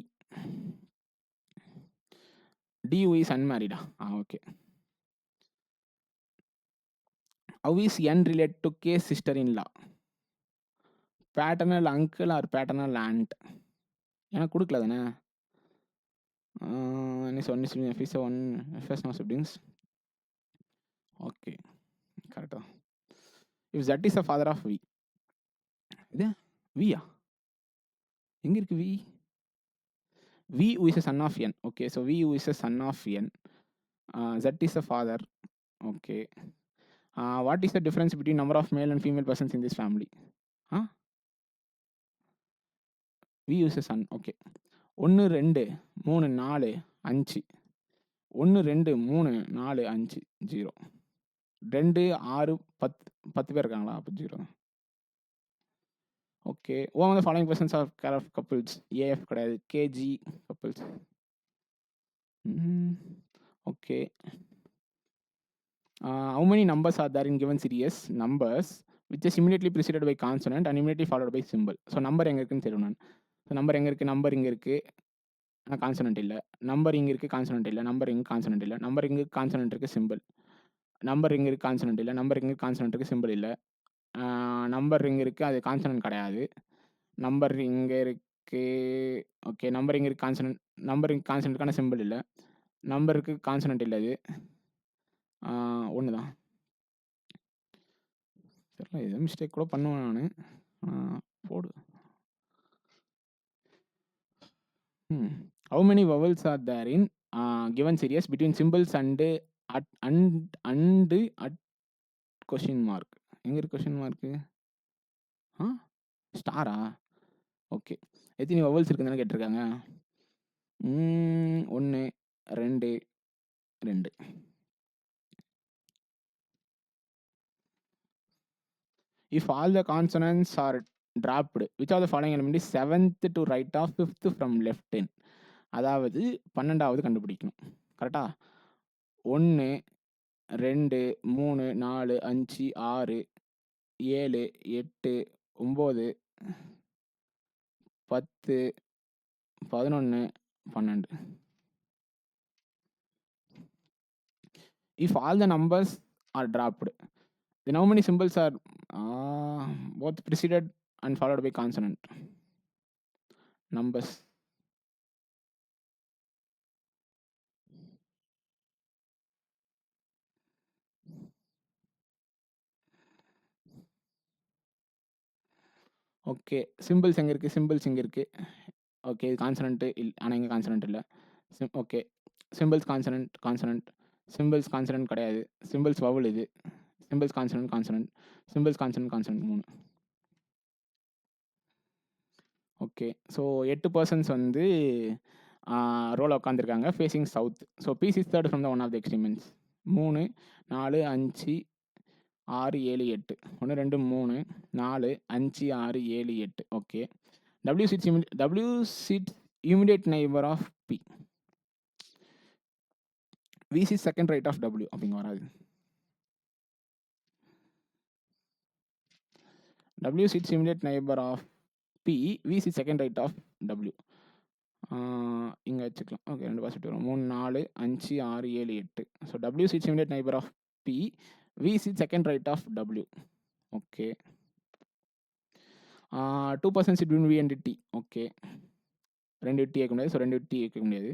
D who is unmarried. Okay. How is N related to K's sister-in-law? Paternal uncle or paternal aunt? எனக்கு கொடுக்கல தானே. F is one, F has no siblings. Okay, correct. If Z is the father of V. இது V ஆ? எங்க இருக்கு V? V who is a son of N. Okay, so V who is a son of N. Z is the father. Okay. What is the difference between number of male and female persons in this family? V is a son. Okay. 1 2 3 4 5 1 2 3 4 5 0 2 6 10 பேர் இருக்காங்களா? அப்போ 0. Okay. One of the following persons are care of couples. AF கிடையாது. KG couples. Okay. How many numbers are there in given series? Numbers which is immediately preceded by consonant and immediately followed by symbol. So number எங்கே இருக்குன்னு தெரியும் நான். ஸோ நம்பர் எங்கே இருக்குது? நம்பர் இங்கே இருக்குது, ஆனால் கான்சனன்ட் இல்லை. நம்பர் இங்கே இருக்குது, கான்சனன்ட் இல்லை. நம்பர் இங்கே கான்சனன்ட் இல்லை. நம்பர் இங்கே கான்சனன்ட் இருக்குது, சிம்பிள். நம்பர் இங்கே இருக்குது, கான்சனன்ட் இல்லை. நம்பர் இங்கே கான்சனன்ட் இருக்குது, சிம்பிள் இல்லை. நம்பர் இங்கே இருக்குது, அது கான்சனன்ட் கிடையாது. நம்பர் இங்கே இருக்குது. ஓகே. நம்பர் இங்கே இருக்குது, கான்சனன்ட். நம்பர் இங்கே கான்சனன்ட்கான சிம்பிள் இல்லை. நம்பருக்கு கான்சனன்ட் இல்லை. அது ஒன்று தான். சரிங்களா, எதுவும் மிஸ்டேக் கூட பண்ணுவேன் நான். போடு. How many vowels are there in given series between symbols and at question mark? எங்க இருக்கு question mark? ஸ்டாரா? ஓகே. எத்தனை vowels இருக்குன்னு கேட்டிருக்காங்க. 1 2 2. If all the consonants are dropped, which of the following element is 7th to right of 5th from left in? அதாவது 12வது கண்டுபிடிக்கணும். கரெக்டா? 1 2 3 4 5 6 7 8 9 10 11 12. If all the numbers are dropped, then how many symbols are both preceded and followed by consonant? Numbers. Okay. Symbols எங்கே இருக்குது? சிம்பிள்ஸ் இங்கே இருக்குது. ஓகே. கான்சனன்ட்டு ஆனால் இங்கே கான்சனன்ட் இல்லை. Okay. Symbols consonant consonant. Symbols consonant கிடையாது. சிம்பிள்ஸ் வவுல் இது. Symbols consonant consonant. Symbols consonant consonant 3. Okay. So 8 persons வந்து ரோவில் உட்காந்துருக்காங்க facing south. So P's is third from the one of the extreme ends. 3 4 5 6 7 8. 1 2 3 4 5 6 7 8. Okay. W sits immediate neighbor of P. V sits second right of W. அப்படிங்க வராது. W sits immediate neighbor of P. V sits second right of W. இங்கே வச்சுக்கலாம். ஓகே. 2 பாசிட்டிவ் வரும். 3 4 5 6 7 8. So W sits immediate neighbor of P. V sits second right of W. Okay. 2 persons between V and T. Okay. 2 T வைக்க முடியாது. ஸோ 2 T வைக்க முடியாது.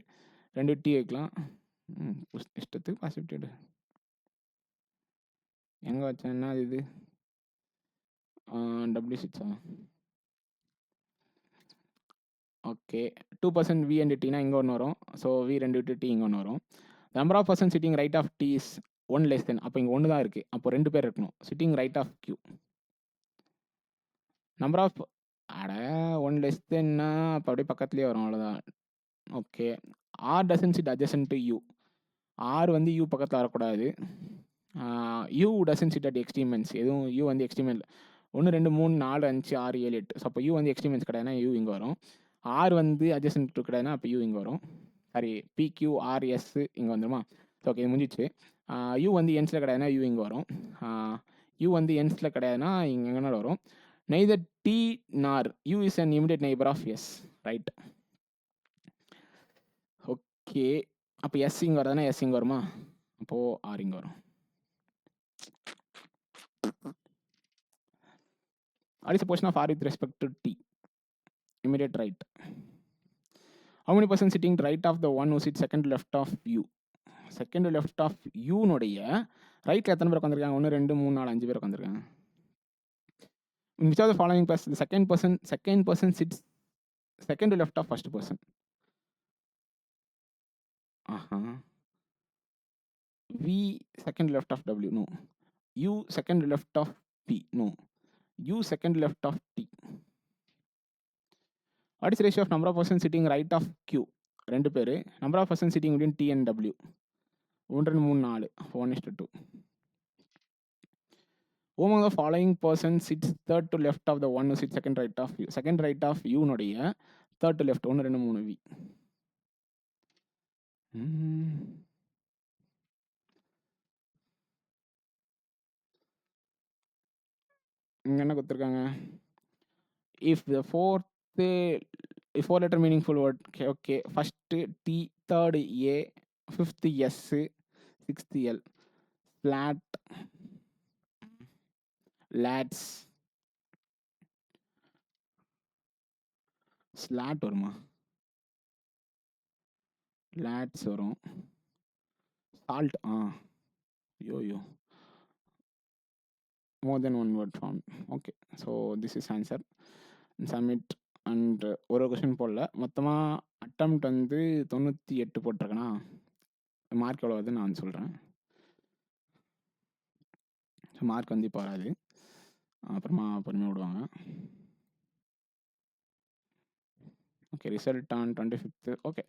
2 T வைக்கலாம். இஷ்டத்துக்கு பாசிட்டிவ். எங்கே வச்சேன்னா இது W6 ஓகே. 2% வி அண்ட் டீனா இங்க ஒண்ணு வரும். ஸோ வி 2 விட்டு டி இங்க ஒண்ணு வரும். Number of person sitting right of T is 1 less than. அப்ப இங்க 1 தான் இருக்கு. அப்போ 2 பேர் இருக்கணும். Sitting right of Q. Number of அட 1 லெஸ் தென்னா அப்ப அப்படியே பக்கத்துலயே வரும் அவ்வளோதான். Okay. R doesn't sit adjacent to U. R வந்து யூ பக்கத்துல வரக்கூடாது. U doesn't sit at extreme ends. எதுவும் யூ வந்து எக்ஸ்ட்ரீமென்ட் 1, 2, 3, 4, 5, 6, 7, 8. ஸோ அப்போ யூ வந்து எக்ஸ்ட்ரீமென்ட்ஸ் கிடையாதுனா யூ இங்க வரும். ஆர் வந்து அட்ஜசன்ட் டு கிடையாதுனா அப்போ யூ இங்க வரும். சாரி PQRS இங்க வந்துருமா? ஸோ ஓகே, இது முடிஞ்சிச்சு. யூ வந்து என்ஸ்ல கிடையாதுனா யூ இங்க வரும். யூ வந்து என்ஸ்ல கிடையாதுனா இங்க எங்கன்னா வரும். Neither D nor U is an immediate neighbour of S. Right. Okay. அப்போ எஸ் இங்க வருதுன்னா எஸ் இங்க வருமா? அப்போ ஆர் இங்க வரும். What is the portion of R with respect to T? Immediate right. How many person sitting right of the one who sits second left of U? Second left of U நோடைய ரைட்ல எத்தனை பேர் உட்காந்துருக்காங்க? 1, 2, 3, 4, 5 பேர் உட்காந்துருக்காங்க. In which of the following person the second person sits second to left of first person? V second left of W, no. U second left of P, no. U second left of T. What is the ratio of number of persons sitting right of Q? 2 பேர். Number of persons sitting between T and W. 1, 2, 3, 4. 1:2. Who among the following persons sits third to left of the one who sits second right of U? Second right of U நோடைய third to left 1, 2, 3 V. இங்க என்ன கொடுத்துருக்காங்க? If the four letter meaningful word, okay, first T, third A, fifth S, sixth L. Flat, lads, slot வருமா? லாட்ஸ் வரும். Salt YoYo more than one word form. Okay, so this is answer. Submit. And ஒரு கொஸ்டின் போடல, மொத்தமாக அட்டம்ப்ட் வந்து 98 போட்டிருக்கேன்னா மார்க் எவ்வளோ வருதுன்னு நான் சொல்கிறேன். ஸோ மார்க் வந்து இப்போ வராது, அப்புறமா பொறுமையாக விடுவாங்க. Okay, result on 25th. Okay,